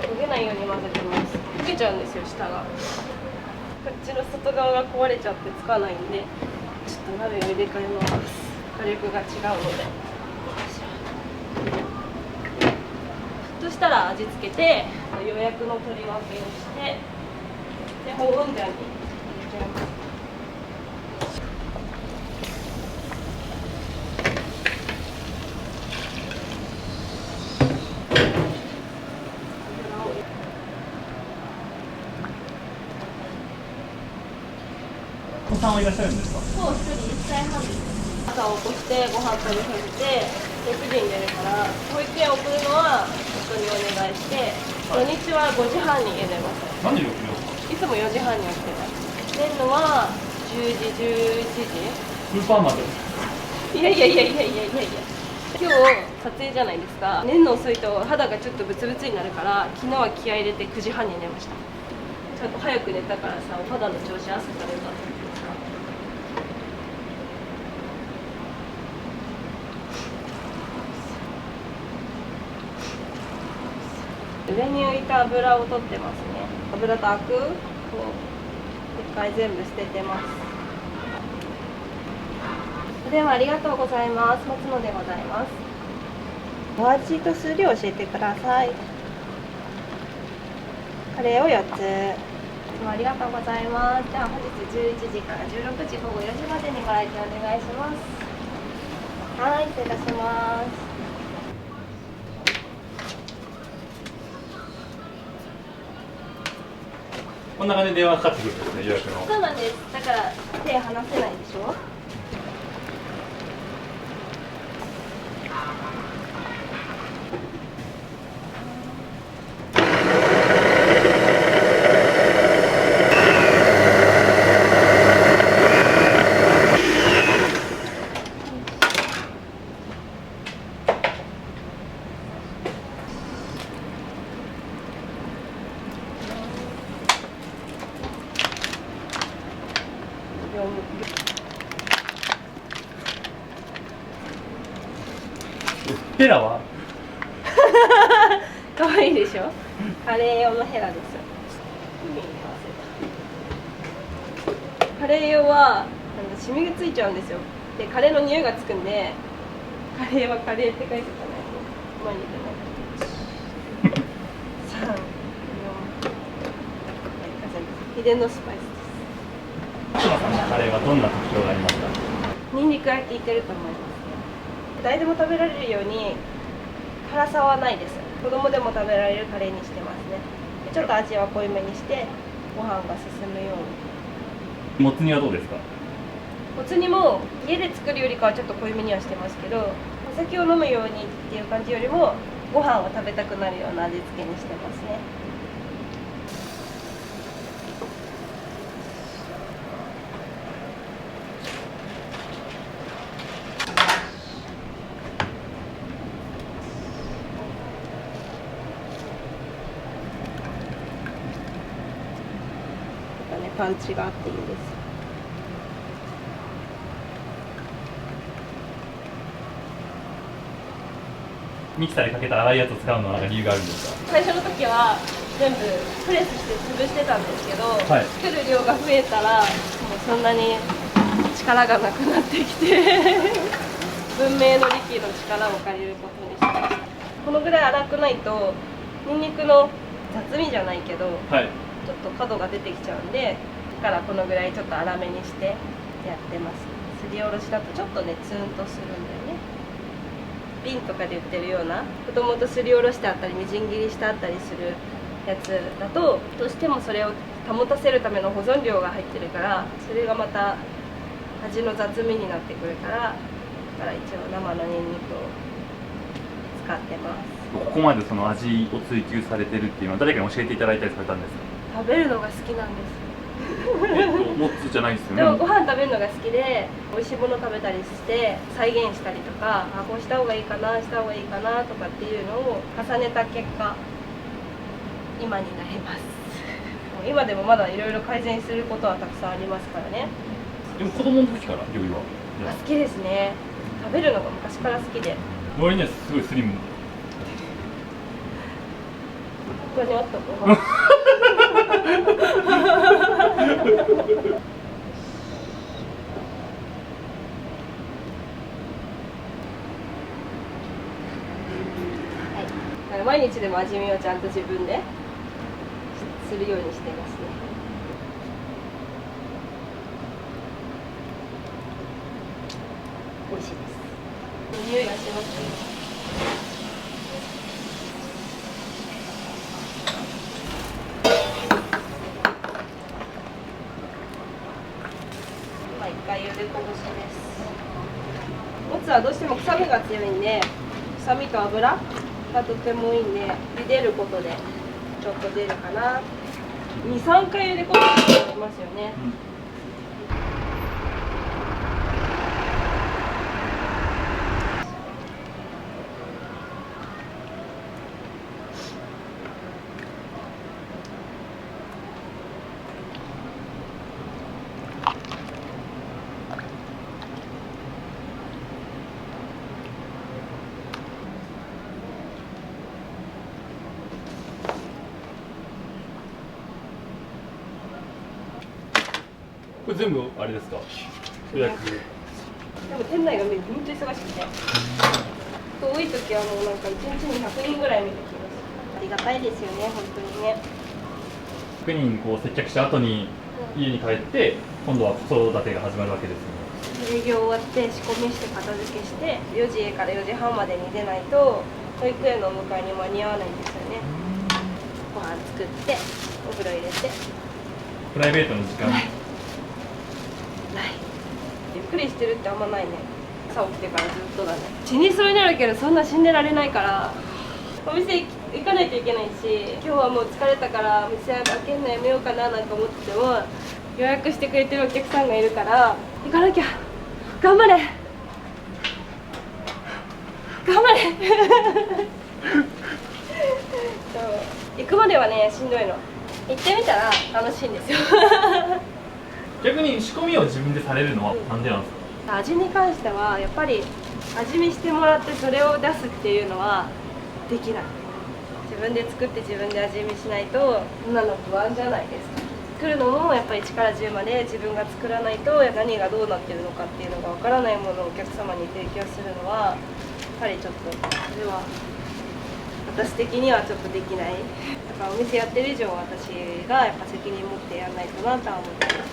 Speaker 12: 焦げないように混ぜてます。焦げちゃうんですよ、下が。こっちの外側が壊れちゃってつかないんで、ちょっと鍋を入れ替えます。火力が違うので。そしたら味付けて、予約の取り分けをして、で保温皿に入れちゃいます。
Speaker 5: お子さんはいらっしゃるんですか？
Speaker 12: そう、1人1歳半です。朝起こしてご飯食べさせて、6時に寝るから、保育園送るのは夫にお願いして、土日は5時半に家出ます。
Speaker 5: 何時に起きるんですか？
Speaker 12: いつも4時半に起きてます。寝るのは10時、11時。
Speaker 5: スーパーマンです。
Speaker 12: いやいやいやいやいやいやいや。今日撮影じゃないですか。寝るの遅いと肌がちょっとブツブツになるから、昨日は気合い入れて9時半に寝ました。ちゃんと早く寝たからさ、お肌の調子朝から良かった。上に浮いた油を取ってますね。油とアクを一回全部捨ててます。お電話ありがとうございます。松野でございます。お味と数量教えてください。カレーを4つ。いつもありがとうございます。じゃあ本日11時から16時午後4時までにご来店お願いします。はい、失礼いたします。
Speaker 5: こんな感じで電話かかってくるんですね、予約の。
Speaker 12: そうなんです。だから手離せないでしょ。
Speaker 5: ヘラは
Speaker 12: 可愛いでしょ。カレー用のヘラです。カレー用はシミがついちゃうんですよ。でカレーの匂いがつくんで、カレーはカレーって書いてたね。前に言ってない3、4、秘伝のスパイスです。
Speaker 5: 妻さんのカレーはどんな特徴がありますか？
Speaker 12: ニンニクが効いてると思います。誰でも食べられるように辛さはないです。子供でも食べられるカレーにしてますね。でちょっと味は濃いめにしてご飯が進むように。
Speaker 5: もつ煮はどうですか？
Speaker 12: もつ煮も家で作るよりかはちょっと濃いめにはしてますけど、お酒を飲むようにっていう感じよりもご飯を食べたくなるような味付けにしてますね。パンチがあっていいです。
Speaker 5: ミキサーでかけた粗いやつを使うのは何か理由があるんですか？
Speaker 12: 最初の時は全部プレスして潰してたんですけど、
Speaker 5: はい、
Speaker 12: 作る量が増えたらもうそんなに力がなくなってきて文明の利器の力を借りることにしました。このぐらい粗くないとニンニクの雑味じゃないけど、
Speaker 5: はい。
Speaker 12: ちょっと角が出てきちゃうんで、だからこのぐらいちょっと粗めにしてやってます。すりおろしだとちょっとねツーンとするんだよね。瓶とかで売ってるようなもともとすりおろしてあったりみじん切りしてあったりするやつだと、どうしてもそれを保たせるための保存料が入ってるから、それがまた味の雑味になってくるから、だから一応生のニンニクを使ってます。
Speaker 5: ここまでその味を追求されてるっていうのは誰かに教えていただいたりされたんですか？
Speaker 12: 食べるのが好きなんです。
Speaker 5: モッツじゃないですよね。
Speaker 12: でもご飯食べるのが好きで、美味しいもの食べたりして再現したりとか、あ、こうした方がいいかな、した方がいいかなとかっていうのを重ねた結果、今になります。今でもまだいろいろ改善することはたくさんありますからね。
Speaker 5: でも子供の時から料理は
Speaker 12: 好きですね。食べるのが昔から好きで。
Speaker 5: 割にはすごいスリム。
Speaker 12: ここにあった子が。はい、毎日でも味見をちゃんと自分でするようにしてますね。美味しいです。匂いがしますね。一回茹でこぼしです。もつはどうしても臭みが強いんで、臭みと油がとてもいいんで、茹でることでちょっと出るかな。2、3回茹でこぼしってありますよね。
Speaker 5: これ全部あれですか？予約。
Speaker 12: でも店内が本当に忙しくて、多い時はもうなんか1日に100人ぐらい見てきます。ありがたいですよね、本当にね。
Speaker 5: 100人こう接客した後に家に帰って今度は子育てが始まるわけですね。
Speaker 12: 営業終わって仕込みして片付けして4時から4時半までに出ないと保育園のお迎えに間に合わないんですよね。ご飯作ってお風呂入れて。
Speaker 5: プライベートの時間。
Speaker 12: ゆっくりしてるってあんまないね。朝起きてからずっとだね。死にそうになるけどそんな死んでられないから、お店行かないといけないし、今日はもう疲れたから店開けるのやめようかななんて思ってても、予約してくれてるお客さんがいるから行かなきゃ、頑張れ頑張れそう行くまではねしんどいの。行ってみたら楽しいんですよ
Speaker 5: 逆に仕込みを自分でされるのはなんでなんですか？
Speaker 12: 味に関してはやっぱり味見してもらってそれを出すっていうのはできない。自分で作って自分で味見しないとそんなの不安じゃないですか。作るのもやっぱり1から10まで自分が作らないと何がどうなってるのかっていうのがわからないものをお客様に提供するのはやっぱりちょっとそれは私的にはちょっとできない。だからお店やってる以上私がやっぱ責任持ってやらないとなとは思ってます。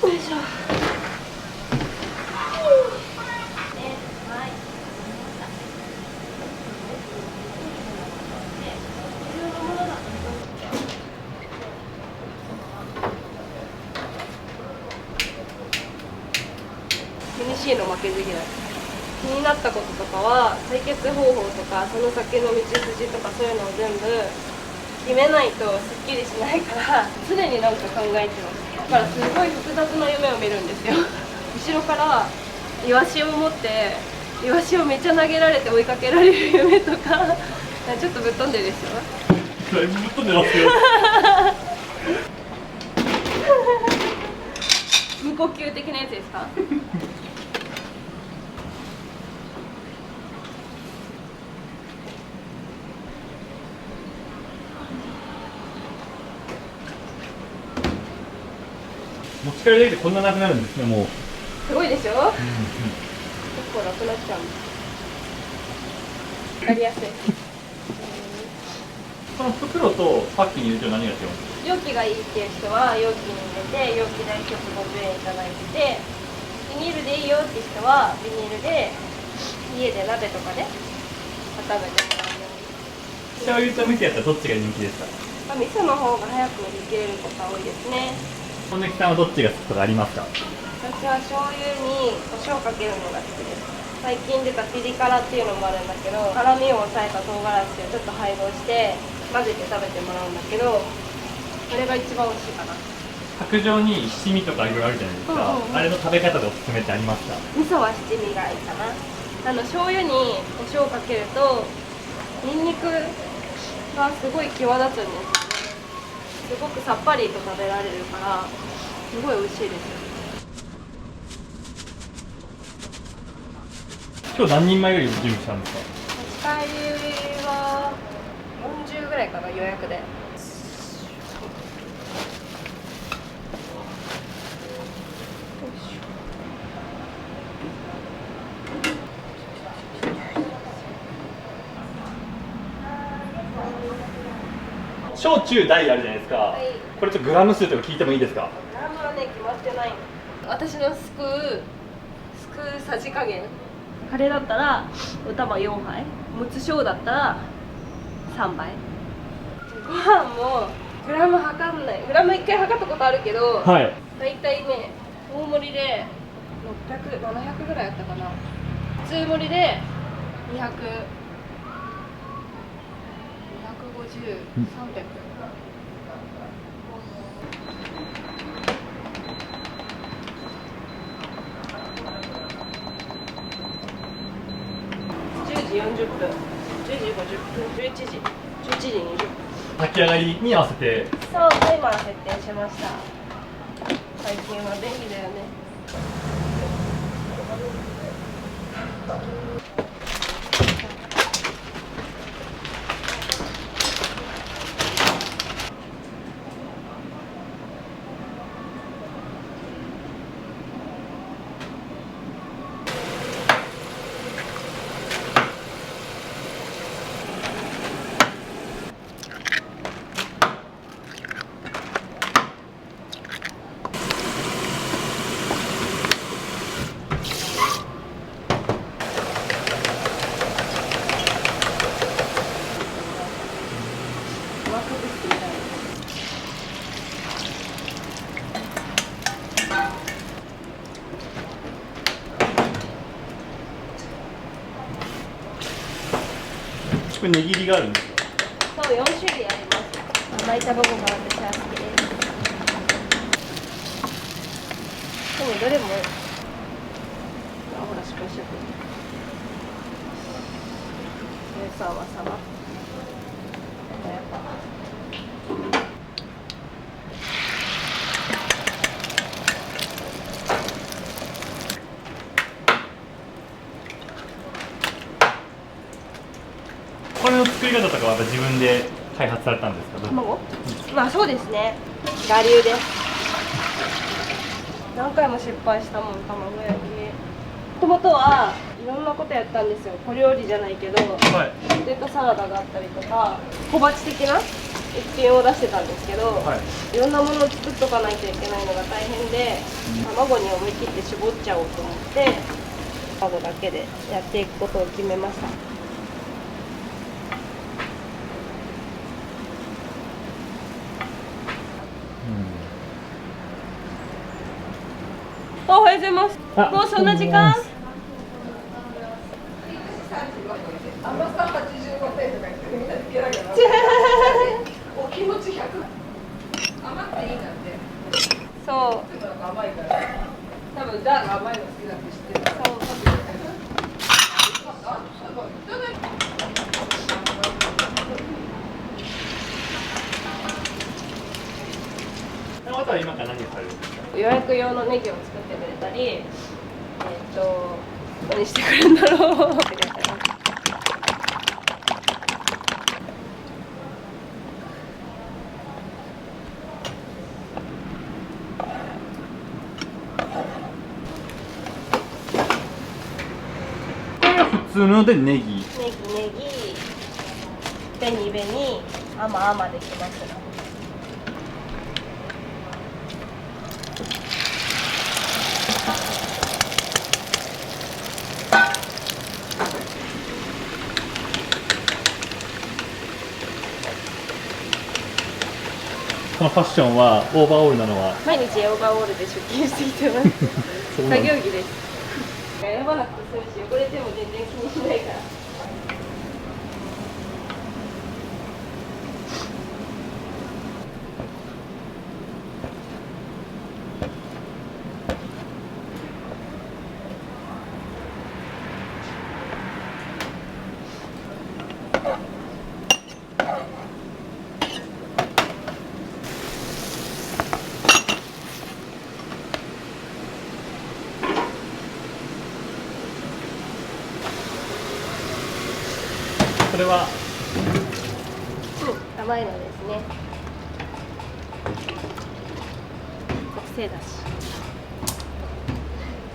Speaker 12: よいしょ。気にしいの負けず嫌い。気になったこととかは解決方法とかその先の道筋とかそういうのを全部決めないとすっきりしないから常になんか考えてます。だからすごい複雑な夢を見るんですよ後ろからイワシを持ってイワシをめっちゃ投げられて追いかけられる夢とかちょっとぶっ飛んでるでしょ。
Speaker 5: だいぶぶっ飛んでますよ
Speaker 12: 無呼吸的なやつですか
Speaker 5: 持ち帰りだけでこんななくなるんですね、もう。
Speaker 12: すごいでしょ、結構なくなっちゃうんです。わかりやすい。
Speaker 5: この袋とパッキンに入れて何が違うんですか？
Speaker 12: 容器がいいっていう人は容器に入れて容器代1つ50円いただいてて、ビニールでいいよって人はビニールで家で鍋とかで温めてもらうように。
Speaker 5: 醤油と味噌やったらどっちが人気ですか？
Speaker 12: 味噌の方が早く売り切れることが多いですね。
Speaker 5: 本根木さんはどっちが好きとかありますか？
Speaker 12: 私は醤油に胡椒かけるのが好きです。最近出たピリ辛っていうのもあるんだけど、辛みを抑えた唐辛子をちょっと配合して混ぜて食べてもらうんだけど、それが一番美味しいかな。
Speaker 5: 白状に七味とかいろいろあるじゃないですか、あれの食べ方でおすすめってありますか？
Speaker 12: 味噌は七味がいいかな。醤油に胡椒をかけるとニンニクがすごい際立つんですよね。すごくさっぱりと食べられるからすごい美味しいです。
Speaker 5: 今日何人前より準備したんですか？
Speaker 12: 持ち帰りは40ぐらいかな、予約で。
Speaker 5: 小中大あるじゃないですか、
Speaker 12: はい、
Speaker 5: これちょっとグラム数とか聞いてもいいですか？
Speaker 12: グラムはね、決まってないの。私のすくうさじ加減、カレーだったらお玉4杯、もつ小だったら3杯。ご飯もグラム測んない。グラム1回測ったことあるけど、
Speaker 5: はい、
Speaker 12: だいたいね、大盛りで600、700ぐらいあったかな。普通盛りで200、250、300。10時40分、10時50分、11時、11時20分。
Speaker 5: 炊き上がりに合わせて。
Speaker 12: そう、タイマー設定しました。最近は便利だよね。
Speaker 5: これ握りがあるんですか？
Speaker 12: そう、4種類あります。甘い卵が私は好きです。でもどれも、ほら、少しさわさわ。
Speaker 5: これの作り方とかは自分で開発されたんですか？
Speaker 12: 卵？まあそうですね。我流です。何回も失敗したもん、卵焼き。もともとはいろんなことやったんですよ。小料理じゃないけど、
Speaker 5: はい、
Speaker 12: ポテトサラダがあったりとか、小鉢的な一品を出してたんですけど、はい、いろんなものを作っとかないといけないのが大変で、卵に思い切って絞っちゃおうと思って、卵だけでやっていくことを決めました。おはようございます。もうそんな時間？甘さ85点とか言ってみんなでゲラゲラ。お気持ち100。甘くていいんだって。そう。甘いから。多分ダーが甘いの好きだって知ってる。そう。
Speaker 5: あとは今から何をされるんですか？
Speaker 12: 予約用のネギを作ってくれたり、何してくれるんだろう。
Speaker 5: 普通のでネギ。
Speaker 12: ネギ、紅紅、甘できますね。
Speaker 5: このファッションはオーバーオールなのは
Speaker 12: 毎日オーバーオールで出勤してきてます作業着です選ばなくて済むし汚れても全然気にしないから
Speaker 5: それは
Speaker 12: 甘いのですね特製だし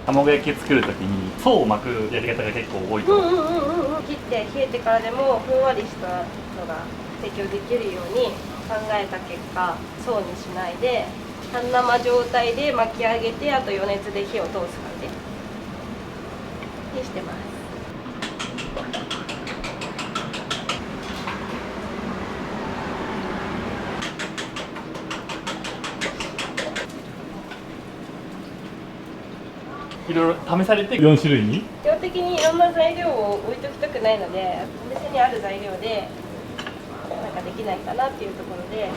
Speaker 5: 卵焼き作るときに層を巻くやり方が結構多いと、
Speaker 12: 切って冷えてからでもふんわりしたのが提供できるように考えた結果層にしないで半生状態で巻き上げてあと余熱で火を通す感じにしてます。
Speaker 5: いろいろ試されて4種類に
Speaker 12: 基本的にいろんな材料を置いときたくないのでお店にある材料でなんかできないかなっていうところで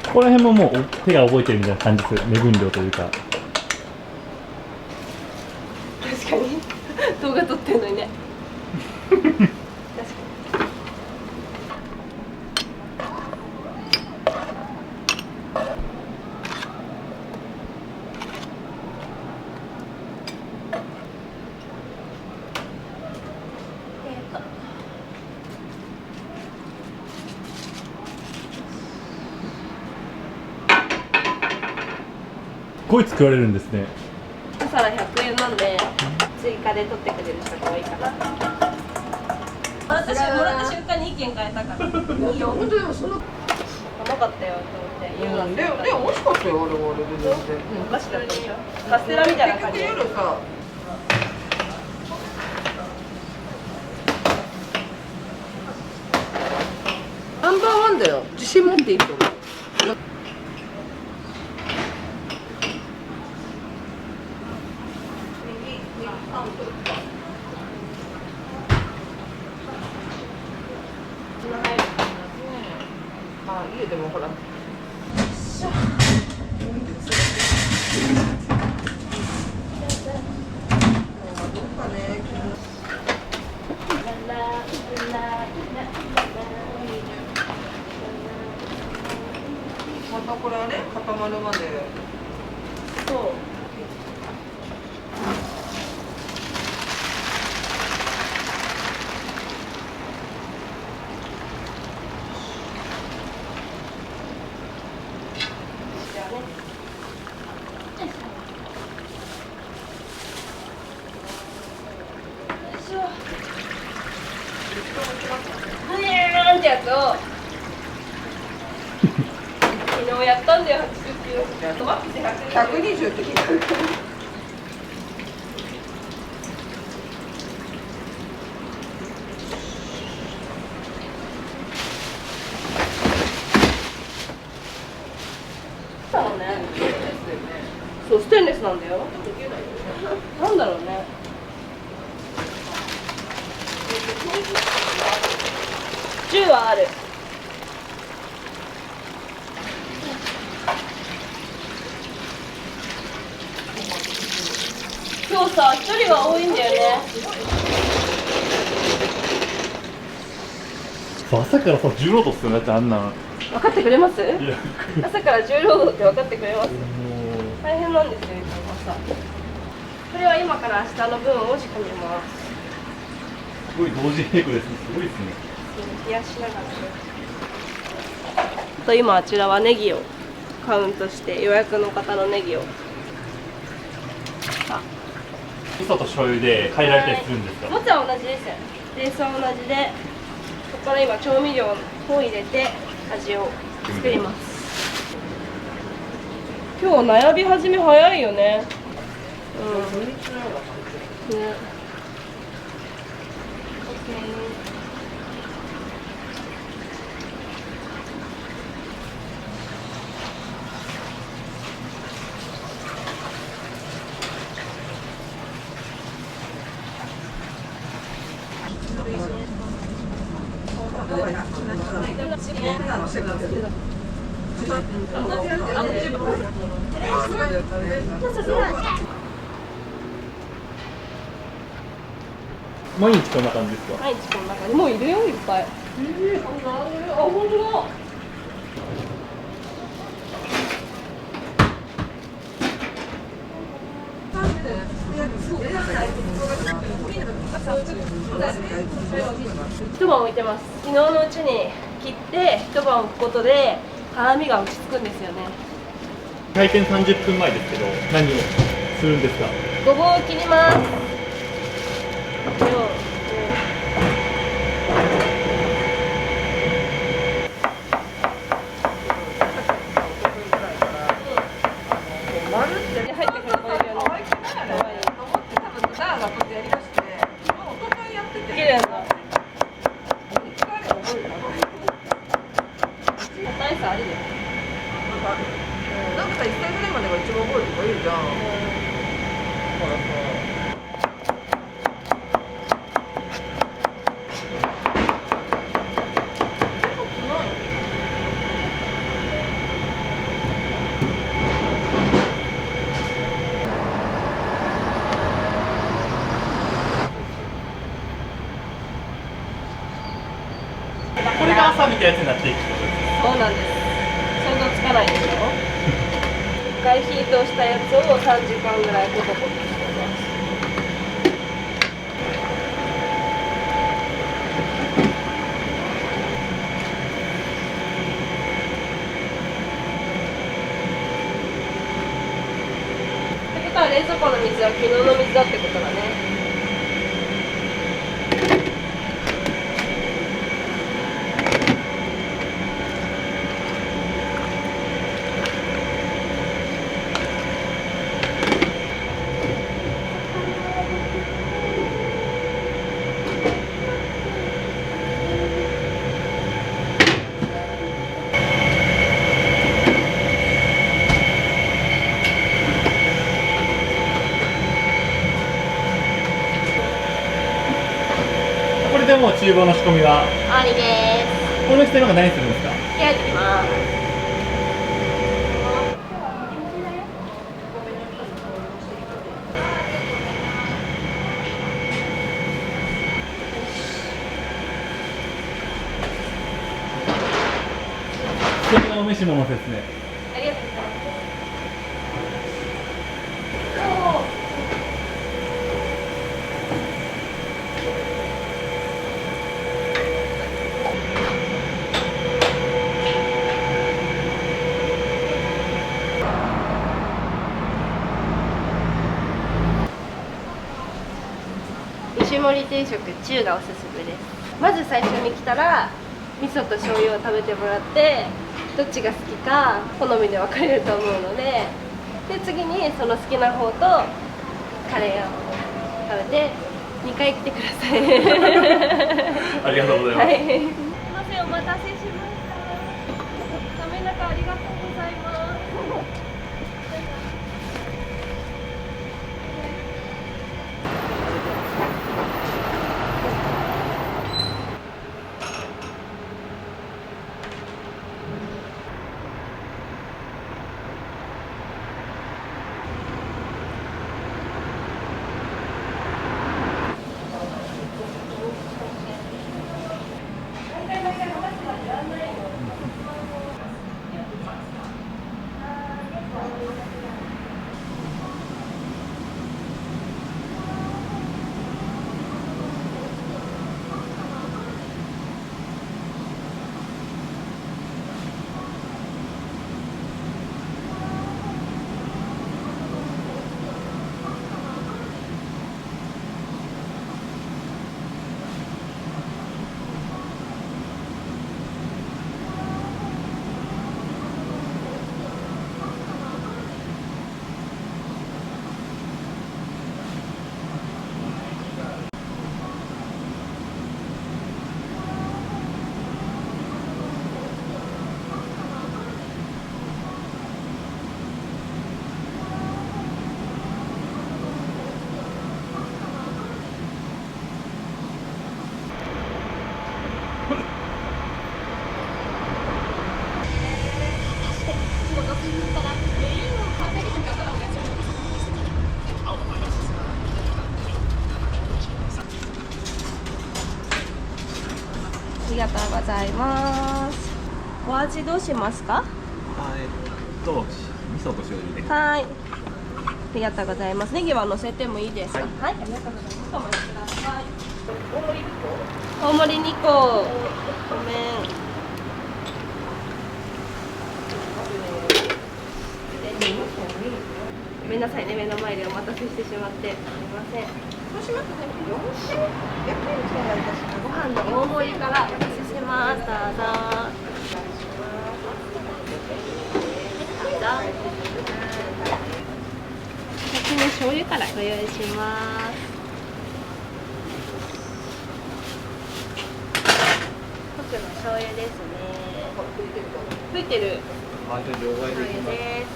Speaker 5: ここら辺ももう手が覚えてるみたいな感じです。目分量というか
Speaker 12: 確かに動画撮ってんのにね
Speaker 5: こういう作られるんですね。
Speaker 12: 1皿100円なんで追加で取ってくれる人が多いかな。私もらった瞬間に意見変えたから。いや本当でもそんな甘かったよと思って言うなんて。でも美味しかったよあれはあれで全然。お菓子だったでしょ。カステラみたいな感じ。夜さ。
Speaker 6: ナンバーワンだよ。自信持っていいと思う。あ、家でもほら。またこれあれ固まるまで。そう。
Speaker 12: ブニャーンってやつを昨日やったんだよ。80キロ飛ばして120って聞いた。そう、ステンレスなんだよ。なんだろうね。10はある。今日さ、1人が多いんだよね。
Speaker 5: 朝からさ重労働するんだってあんなん
Speaker 12: 分かってくれます？朝から重労働って分かってくれます？大変なんですよ、いつも朝。これは今から明日の分を仕込みます。
Speaker 5: すごい同時並行ですね。すごいですね。
Speaker 12: 冷やしながらね。と今あちらはネギをカウントして予約の方のネギを。
Speaker 5: 味噌と醤油で変えられたりするんですか？
Speaker 12: もちろん同じですよ。ベースは同じで、ここから今調味料を入れて味を作ります。今日悩み始め早いよね。うん。ね。
Speaker 5: 毎日こんな感じですか？
Speaker 12: 毎日こんな感じ。もういるよ、いっぱい。あ、本当だ。一晩置いてます。昨日のうちに切って一晩置くことで辛みが落ち着くんですよね。
Speaker 5: 開店30分前ですけど、何をするんですか？
Speaker 12: ごぼうを切ります。
Speaker 5: これが朝みたいなやつになっていく。
Speaker 12: そうなんです。想像つかないでしょ。一回火通したやつを3時間ぐらいコトコトしてます。ってことは冷蔵庫の水は昨日の水だってことだね。
Speaker 5: これでもう厨房の仕込みは
Speaker 12: 終わりです。
Speaker 5: この人のが何するんですか？
Speaker 12: 開いてきます。
Speaker 5: 素敵なお召し物ですね。
Speaker 12: ありがとうございます。石盛り定食中がおすすめです。まず最初に来たら味噌と醤油を食べてもらって、どっちが好きか好みで分かれると思うので、次にその好きな方とカレーを食べて2回来てください。
Speaker 5: ありがとうございます。
Speaker 12: はい、すいません、お待たせしました。寒い中ありがとうございます。がとうございます。お味どうしますか？
Speaker 13: 味噌と塩入れ。
Speaker 12: はい。ありがとうございます。ネギは乗せてもいいですか？はい。ありがとうございます。お待ちください。大盛り2個。ごめん。ごめんなさいね、目の前でお待たせしてしまってすみません。そうしますと400円ちょうだいいたします。ご飯の大盛りからお待たせします。どうぞ。先に醤油からご用意します。特の醤油ですね。吹いてる。醤油です。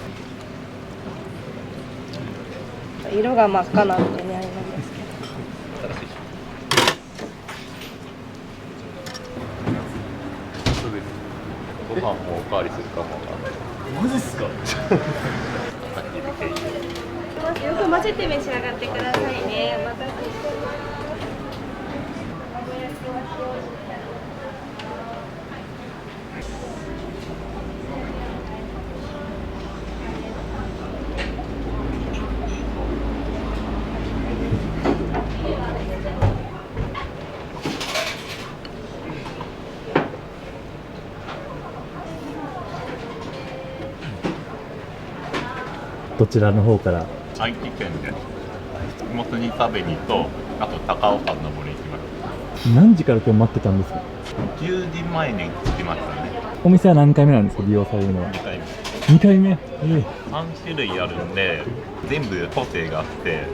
Speaker 12: 色が真っ赤なのでね、あれなんですけど。
Speaker 3: そうです。ご飯もおかわりするかもわかんない。
Speaker 13: マジっすか？
Speaker 12: よく混ぜて召し上がってくださいね。お待たせしてます。
Speaker 5: どちらの方から？
Speaker 3: 愛知県でもつ煮食べにと、あと高尾山登りに行きました。
Speaker 5: 何時から今日待ってたんですか
Speaker 3: 10時前に着きましたね。
Speaker 5: お店は何回目なんですか、利用されるのは。
Speaker 3: 2回目。
Speaker 5: 2回目、
Speaker 3: 3種類あるんで、全部個性があって、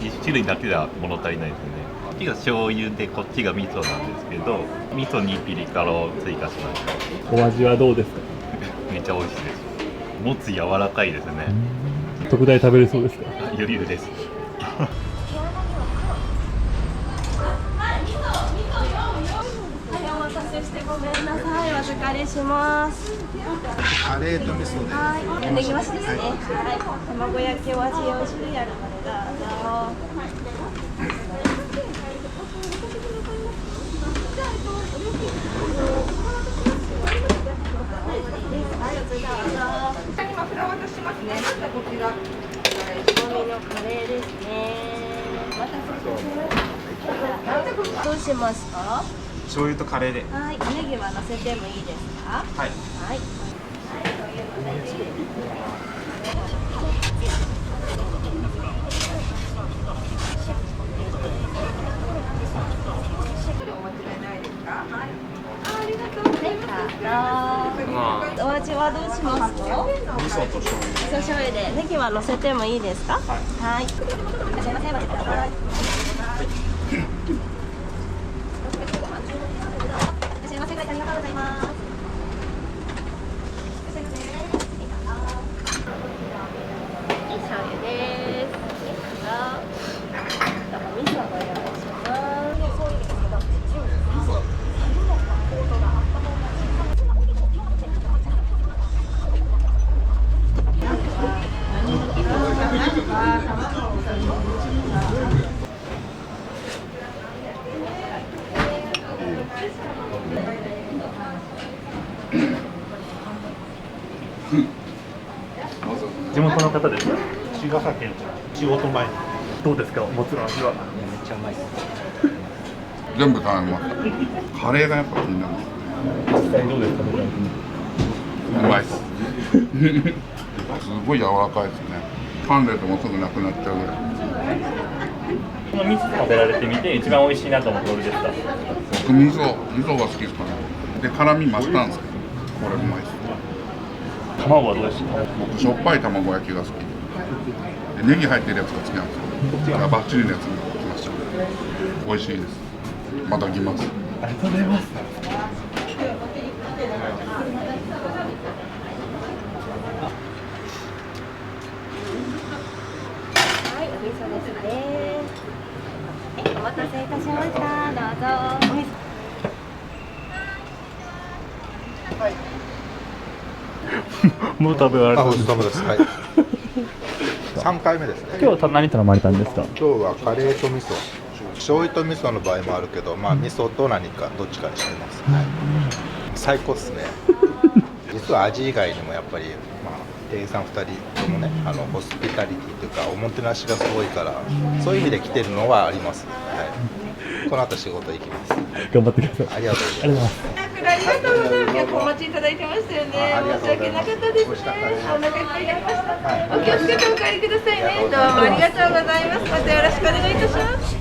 Speaker 3: 1種類だけでは物足りないですね。こっちが醤油で、こっちが味噌なんですけど、味噌にピリ辛を追加しました。
Speaker 5: お味はどうですか？
Speaker 3: めっちゃ美味しいです。もつ柔らかいですね。
Speaker 5: 特大食べれそうですか？
Speaker 3: 余裕です。
Speaker 12: お待たせしてごめんなさい。お預かりします。
Speaker 14: カレーと味噌で。
Speaker 12: はい。ネギ増しですね。はい。卵焼きお味4種類あるのでどうぞ。
Speaker 6: 今フラワーとしますね。またこちら。
Speaker 12: 仕込みのカレーですね。お待たせしました。どうしますか？
Speaker 14: 醤油とカレーで。
Speaker 12: はい。ネギは乗せてもいいですか？
Speaker 14: はい。
Speaker 12: はい。ありがとうございます。お味はどうしますか？
Speaker 14: 味噌と醤油。
Speaker 12: 味噌醤油でネギは乗せてもいいですか？はい。いらっしゃいませ。お待ちください。いらっしゃいませ。ありがとうございます。いい醤油です。味噌ご用意します。
Speaker 5: 地元の方ですか？
Speaker 10: 茅ヶ崎の仕事前に。
Speaker 5: どうですか、もつの味は。
Speaker 14: めっちゃうまいです。全部食べました。カレーがやっぱ気になる。
Speaker 5: 実際どうですか？
Speaker 14: うまいです。すごい柔らかいですね。噛んでてもすぐなくなっちゃうぐらい。
Speaker 5: この3つ食べられてみて一番美味しいなと思うどれですか？
Speaker 14: 僕味噌が好きですかね。で辛み増したんですけど、これうまいです。
Speaker 5: 卵はどうですか？
Speaker 14: 僕しょっぱい卵焼きが好きで、ネギ入ってるやつが好きなんですよ。バッチリのやつに来ました。美味しいです。また来ます。
Speaker 5: ありがとうございます。
Speaker 12: はい、お味噌ですね。はい、お待たせいたしました。どうぞ。お味噌。はい。
Speaker 5: もう食べられたんですか？
Speaker 14: です。はい。3回目ですね。
Speaker 5: 今日は何頼まれたんですか？
Speaker 14: 今日はカレーと味噌。醤油と味噌の場合もあるけど、まあ味噌と何かどっちかにしてます。
Speaker 15: 最高ですね実は味以外にもやっぱり、店員さん2人ともねホスピタリティというかおもてなしがすごいからそういう意味で来てるのはあります、この後仕事行きます
Speaker 5: 頑張ってください。
Speaker 15: ありがとうございます。
Speaker 6: ありがとうございます。今日お待ちいただいてましたよね。申し訳なかったですね。お腹いっぱいになりました。お気をつけてお帰りくださいね。どうもありがとうございます。またよろしくお願いいたします。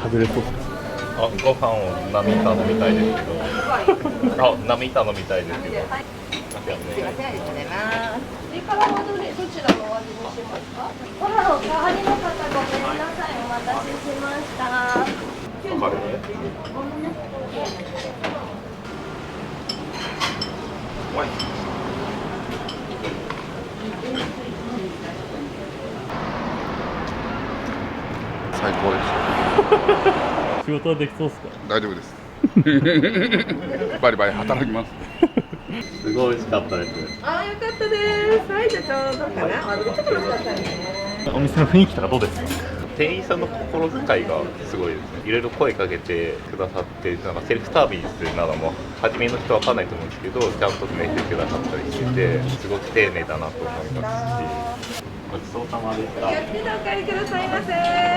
Speaker 5: 食べれそうですか？
Speaker 3: ご飯を並頼みたいですけど並頼みたいですけど
Speaker 6: すいません、ありがとうございます。追加はどちらのお味にしますか？
Speaker 12: コラの代わりの方ごめんなさい、お待たせしました。
Speaker 14: 最高です
Speaker 5: 仕事はできそうですか？
Speaker 14: 大丈夫ですバリバリ働きます
Speaker 3: すごい美味しかったです。
Speaker 6: ああ、よかったです。はい、じゃあちょうどかな。ちょっと待ってくださいね。
Speaker 5: お店の雰囲気とかどうですか？
Speaker 3: 店員さんの心遣いがすごいですね。いろいろ声かけてくださって、なんかセルフサービスなのも初めの人は分かんないと思うんですけど、ちゃんとメッセージくださったりしてて、すごく丁寧だなと思いますし、ごちそうさまでした。
Speaker 6: 気をつけてお帰りくださいませ。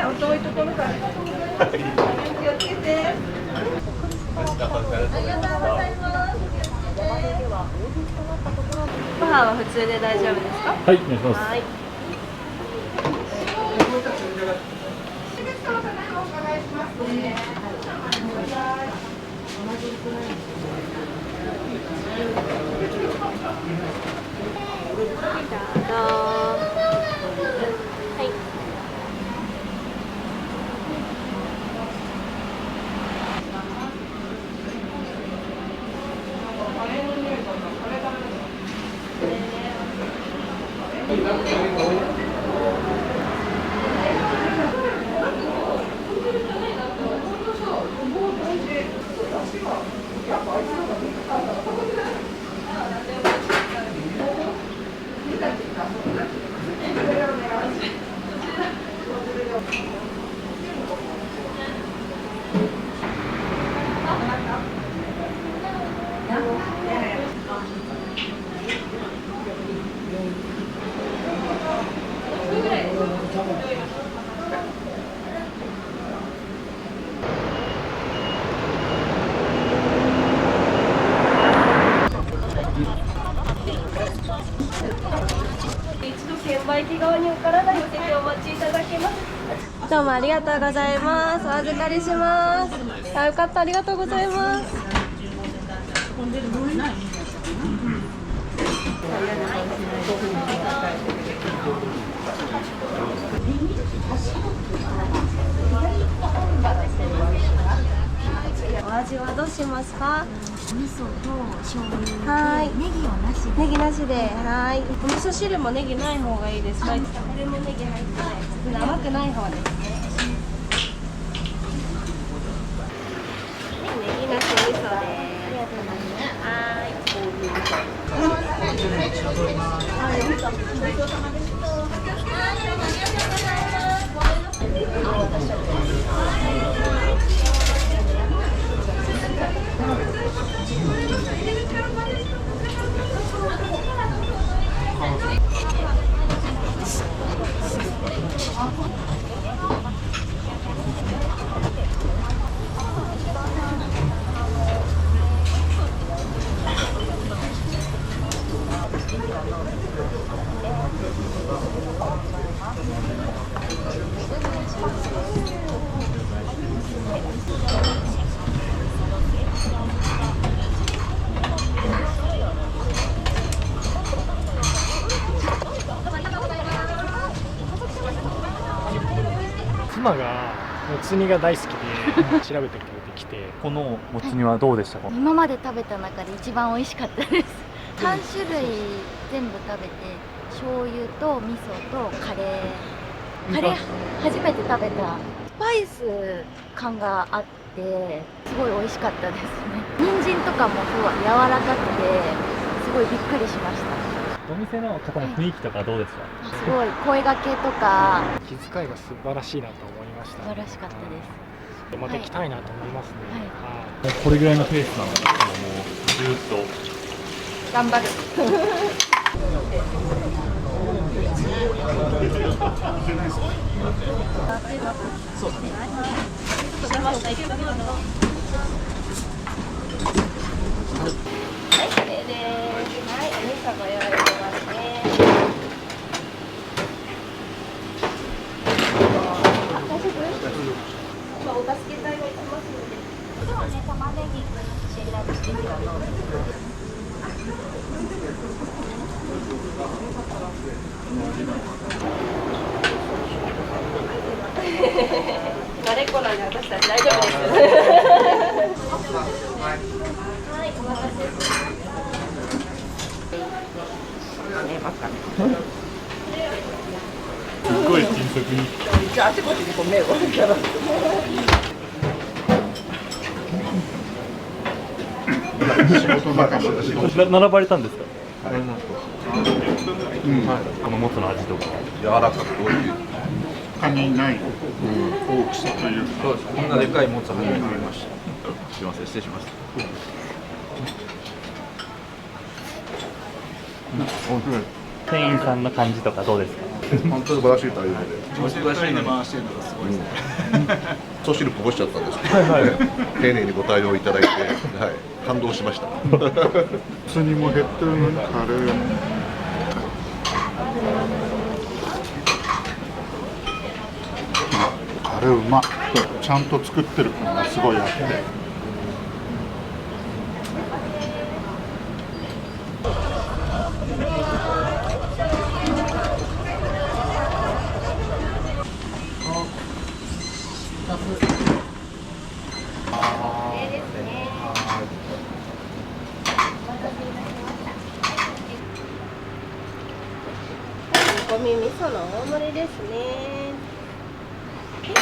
Speaker 6: お遠いところから。気をつけて。
Speaker 3: ありがとうございます。
Speaker 12: ご飯は普通で大丈夫ですか？
Speaker 5: はい、お願いします。
Speaker 12: はい。一度券売機側にお体寄せてお待ちいただけます。どうもありがとうございます。お預かりします。あ、よかった、ありがとうございます。お味はどうしますか？
Speaker 16: 味噌と醤油
Speaker 12: はい。
Speaker 16: ネギはなしで。
Speaker 12: ネギなしで、はい。お味噌汁もネギない方がいいですか？これもネギ入ってない。甘くない方ですね。ネギなし味噌で。ありがとうございます。はい。
Speaker 17: 妻がもつ煮が大好きで調べてくれてきて
Speaker 5: このもつ煮はどうでしたか？
Speaker 16: 今まで食べた中で一番美味しかったです。3種類全部食べて、醤油と味噌とカレー初めて食べた。スパイス感があってすごい美味しかったですね。人参とかもすごい柔らかくてすごいびっくりしました。
Speaker 5: お店の方の雰囲気とかどうですか？
Speaker 16: すごい声掛けとか
Speaker 17: 気遣いが素晴らしいなと思いました。
Speaker 16: 素晴らしかったです。
Speaker 17: また来たいなと思いますね。
Speaker 5: これぐらいのペースなので、もうずーっと。
Speaker 6: 頑張る。そうだね。はい、これです。はい、お味噌ご用意しますね。大丈夫？お助け隊がいますので。ではね、玉ねぎシェラーしてみよう。慣れっこなんで私たち大丈夫です。はい、お待たせしました。
Speaker 5: すごい迅速に。
Speaker 6: じゃああちこちにこう目をやらせて。
Speaker 5: 並ばれたんですか。
Speaker 9: はい。
Speaker 5: このもつの味とか。
Speaker 9: 柔らかく美味しい。
Speaker 1: 他にない大きさというか。
Speaker 13: そうです。こんなでかいもつ初めて食べました。すみません、失礼しました。
Speaker 5: 店員さんの感じとかどうですか。
Speaker 9: 本当に素晴らしい対応で。
Speaker 13: 素晴らしいの回してるのがすごいですね。
Speaker 9: 味噌汁こぼしちゃったんですけど、丁寧にご対応いただいて、はい、感動しました。
Speaker 1: 普通にも減ってるのにカレー。カレーうまい。ちゃんと作ってる感がすごいあって。
Speaker 12: 煮込み味噌の大盛りですね。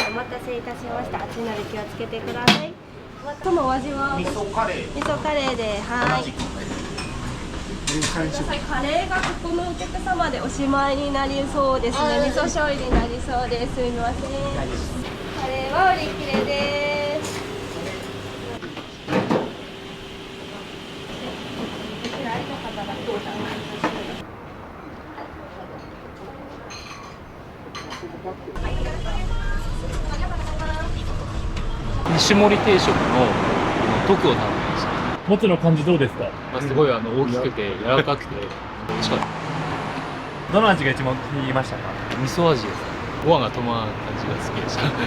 Speaker 12: お待たせいたしました。熱いので気をつけてください。そのお味は味噌カレー。味噌カレーで、はい。カレーがここのお客様でおしまいになりそうですね。味噌醤油になりそうです。すみません。カレーは売り切れです。
Speaker 10: 西盛定食の特を頼みました。
Speaker 5: もつの感じどうですか。
Speaker 10: すごい大きくて柔らかくて美味しかった。
Speaker 5: どの味が一番気に入りましたか。
Speaker 10: 味噌味です。ご飯が止まらない感じが好きでした。
Speaker 5: ありがと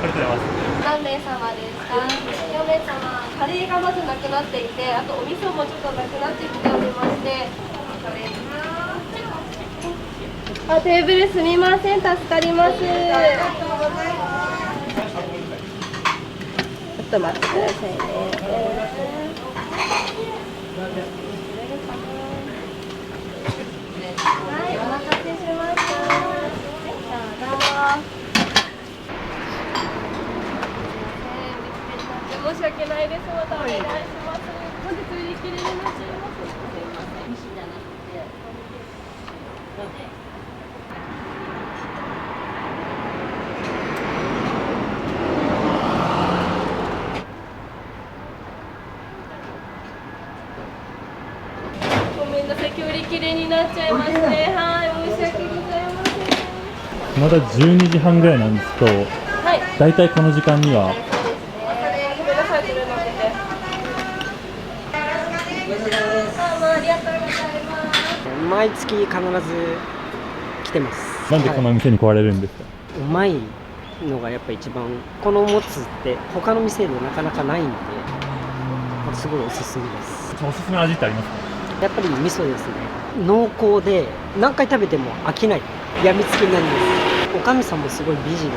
Speaker 5: うございます。
Speaker 12: 何名様ですか。4名様。カレーがまずなくなっていて、あとお味噌もちょっとなくなってきておりまして。テーブルすみません、助かります。ちょっと待ってくださいね。はい、お待たせしました。申し訳ないです。またお願いします。本日売り切れになっちゃいます。すいません。西じゃなくて。ごめんなさい。売り切れになっちゃいますね。はい、申し訳ございません。
Speaker 5: まだ12時半ぐらいなんですけど、
Speaker 12: はい。
Speaker 5: だいたいこの時間には。
Speaker 18: 毎月必ず来てます。
Speaker 5: なんでこの店に来られるんですか。
Speaker 18: うまいのがやっぱ一番、このもつって他の店でなかなかないんで、すごいおすすめです。
Speaker 5: おすすめの味ってありますか。
Speaker 18: やっぱり味噌ですね。濃厚で何回食べても飽きない、やみつきになります。おかみさんもすごい美人で、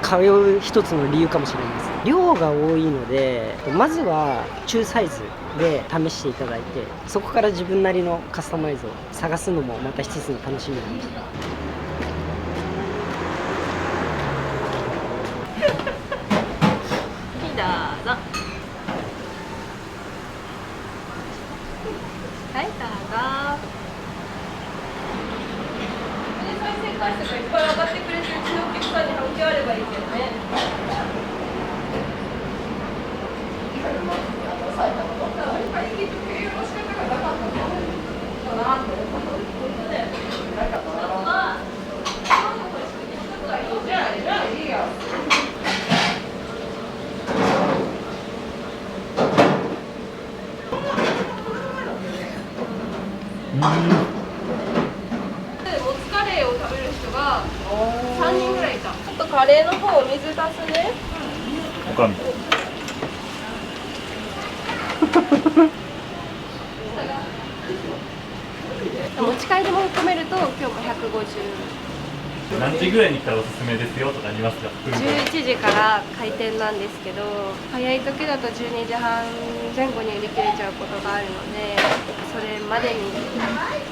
Speaker 18: 通う一つの理由かもしれないです。量が多いので、まずは中サイズで試していただいて、そこから自分なりのカスタマイズを探すのもまた一つの楽しみになります。
Speaker 12: どうぞ。はい、どうぞ。再生回数がいっぱい上がってくれて、うちのお客さんに反響あればいいけどね。もつカレーを食べる人が3人ぐらいいた。ちょっとカレーの方お水足すね。
Speaker 5: おかみ。
Speaker 12: 持ち帰りも含めると今日も150。
Speaker 5: 何時ぐらいに来たらおすすめですよとかありますか
Speaker 12: 11時から開店なんですけど、早い時だと12時半前後に売り切れちゃうことがあるので、それまでに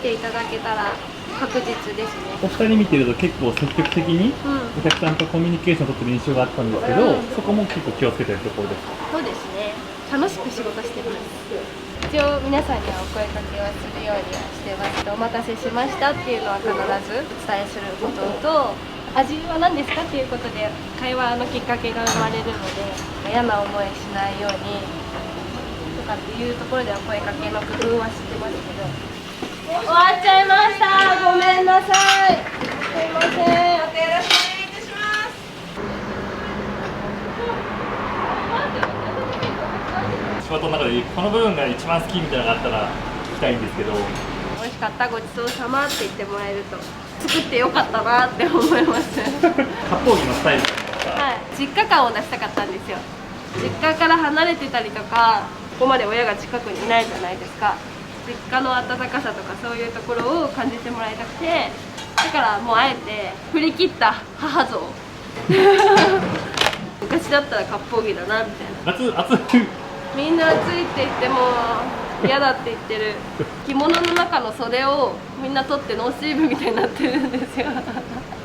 Speaker 12: 来ていただけたら確実ですね。
Speaker 5: お二人見てると結構積極的にお客さんとコミュニケーションを取ってる印象があったんですけど、そこも結構気をつけてるところですか？
Speaker 12: そうですね、楽しく仕事してます。一応皆さんにはお声かけはするようにはしてます。お待たせしましたっていうのは必ずお伝えすることと、味は何ですかっていうことで会話のきっかけが生まれるので、嫌な思いしないようにとかっていうところでは声かけの工夫はしてますけど。終わっちゃいました。ごめんなさい。すいません。またよろしくお願いいたします。
Speaker 5: 仕事の中でこの部分が一番好きみたいなのがあったら聞きたいんですけど。
Speaker 12: 美味しかった、ごちそうさまって言ってもらえると作ってよかったなって思います。
Speaker 5: 割烹着のスタイル
Speaker 12: はい、実家感を出したかったんですよ。実家から離れてたりとか、ここまで親が近くにいないじゃないですか。実家の温かさとかそういうところを感じてもらいたくて、だからもうあえて振り切った母像昔だったら割烹着だなみたいな。
Speaker 5: 暑い
Speaker 12: みんな暑いって言っても嫌だって言ってる。着物の中の袖をみんな取ってノースリーブみたいになってるんですよ。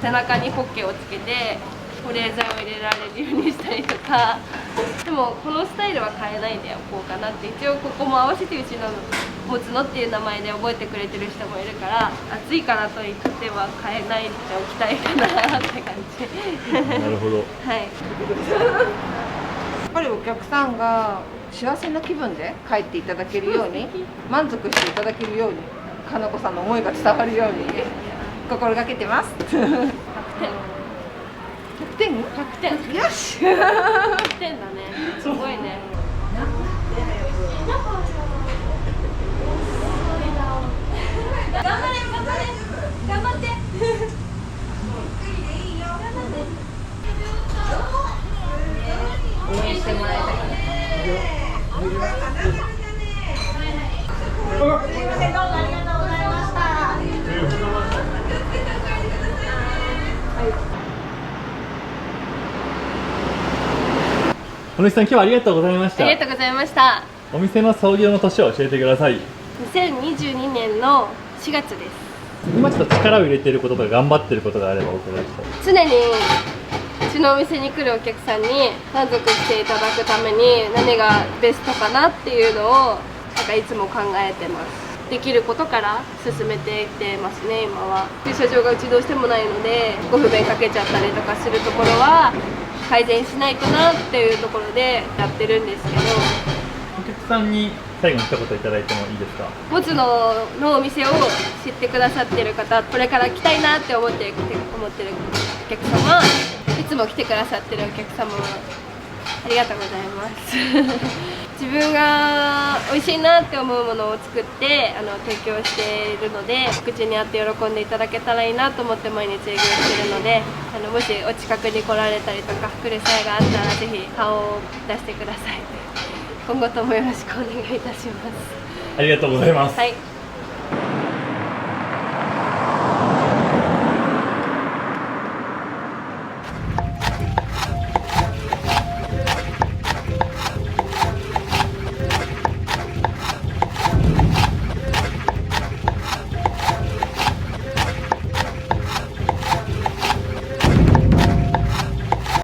Speaker 12: 背中にポッケをつけて保冷剤を入れられるようにしたりとか。でもこのスタイルは変えないでおこうかなって、一応ここも合わせてうちのもつのっていう名前で覚えてくれてる人もいるから、暑いからといっては変えないでおきたいかなって感じ。
Speaker 5: なるほど。
Speaker 12: はい。
Speaker 19: やっぱりお客さんが幸せな気分で帰っていただけるように、満足していただけるように、かなこさんの思いが伝わるように心がけてます。100点
Speaker 12: 100点
Speaker 19: よし
Speaker 12: 100点だね、すごいね。頑張れ頑張れ頑張って応援してもらえたから。すいません、どうもありがとうございました。
Speaker 5: 小西さん、今日はありがとうございました。
Speaker 12: ありがとうございました。
Speaker 5: お店の創業の年を教えてください。
Speaker 12: 2022年の4月です。
Speaker 5: 今ちょっと力を入れていることとか頑張っていることがあればお伺いしたい。
Speaker 12: 常にうちのお店に来るお客さんに満足していただくために何がベストかなっていうのをなんかいつも考えてます。できることから進めていってますね。今は駐車場がうちどうしてもないので、ご不便かけちゃったりとかするところは改善しないとなっていうところでやってるんですけど。
Speaker 5: お客さんに最後に一言いただいてもいいですか？
Speaker 12: もつのお店を知ってくださってる方、これから来たいなって思ってるお客様、いつも来てくださってるお客様、ありがとうございます自分が美味しいなって思うものを作って提供しているので、口に合って喜んでいただけたらいいなと思って毎日営業してるので、もしお近くに来られたりとか来る際があったらぜひ顔を出してください。今後ともよろしくお願いいたします。
Speaker 5: ありがとうございます。
Speaker 12: はい。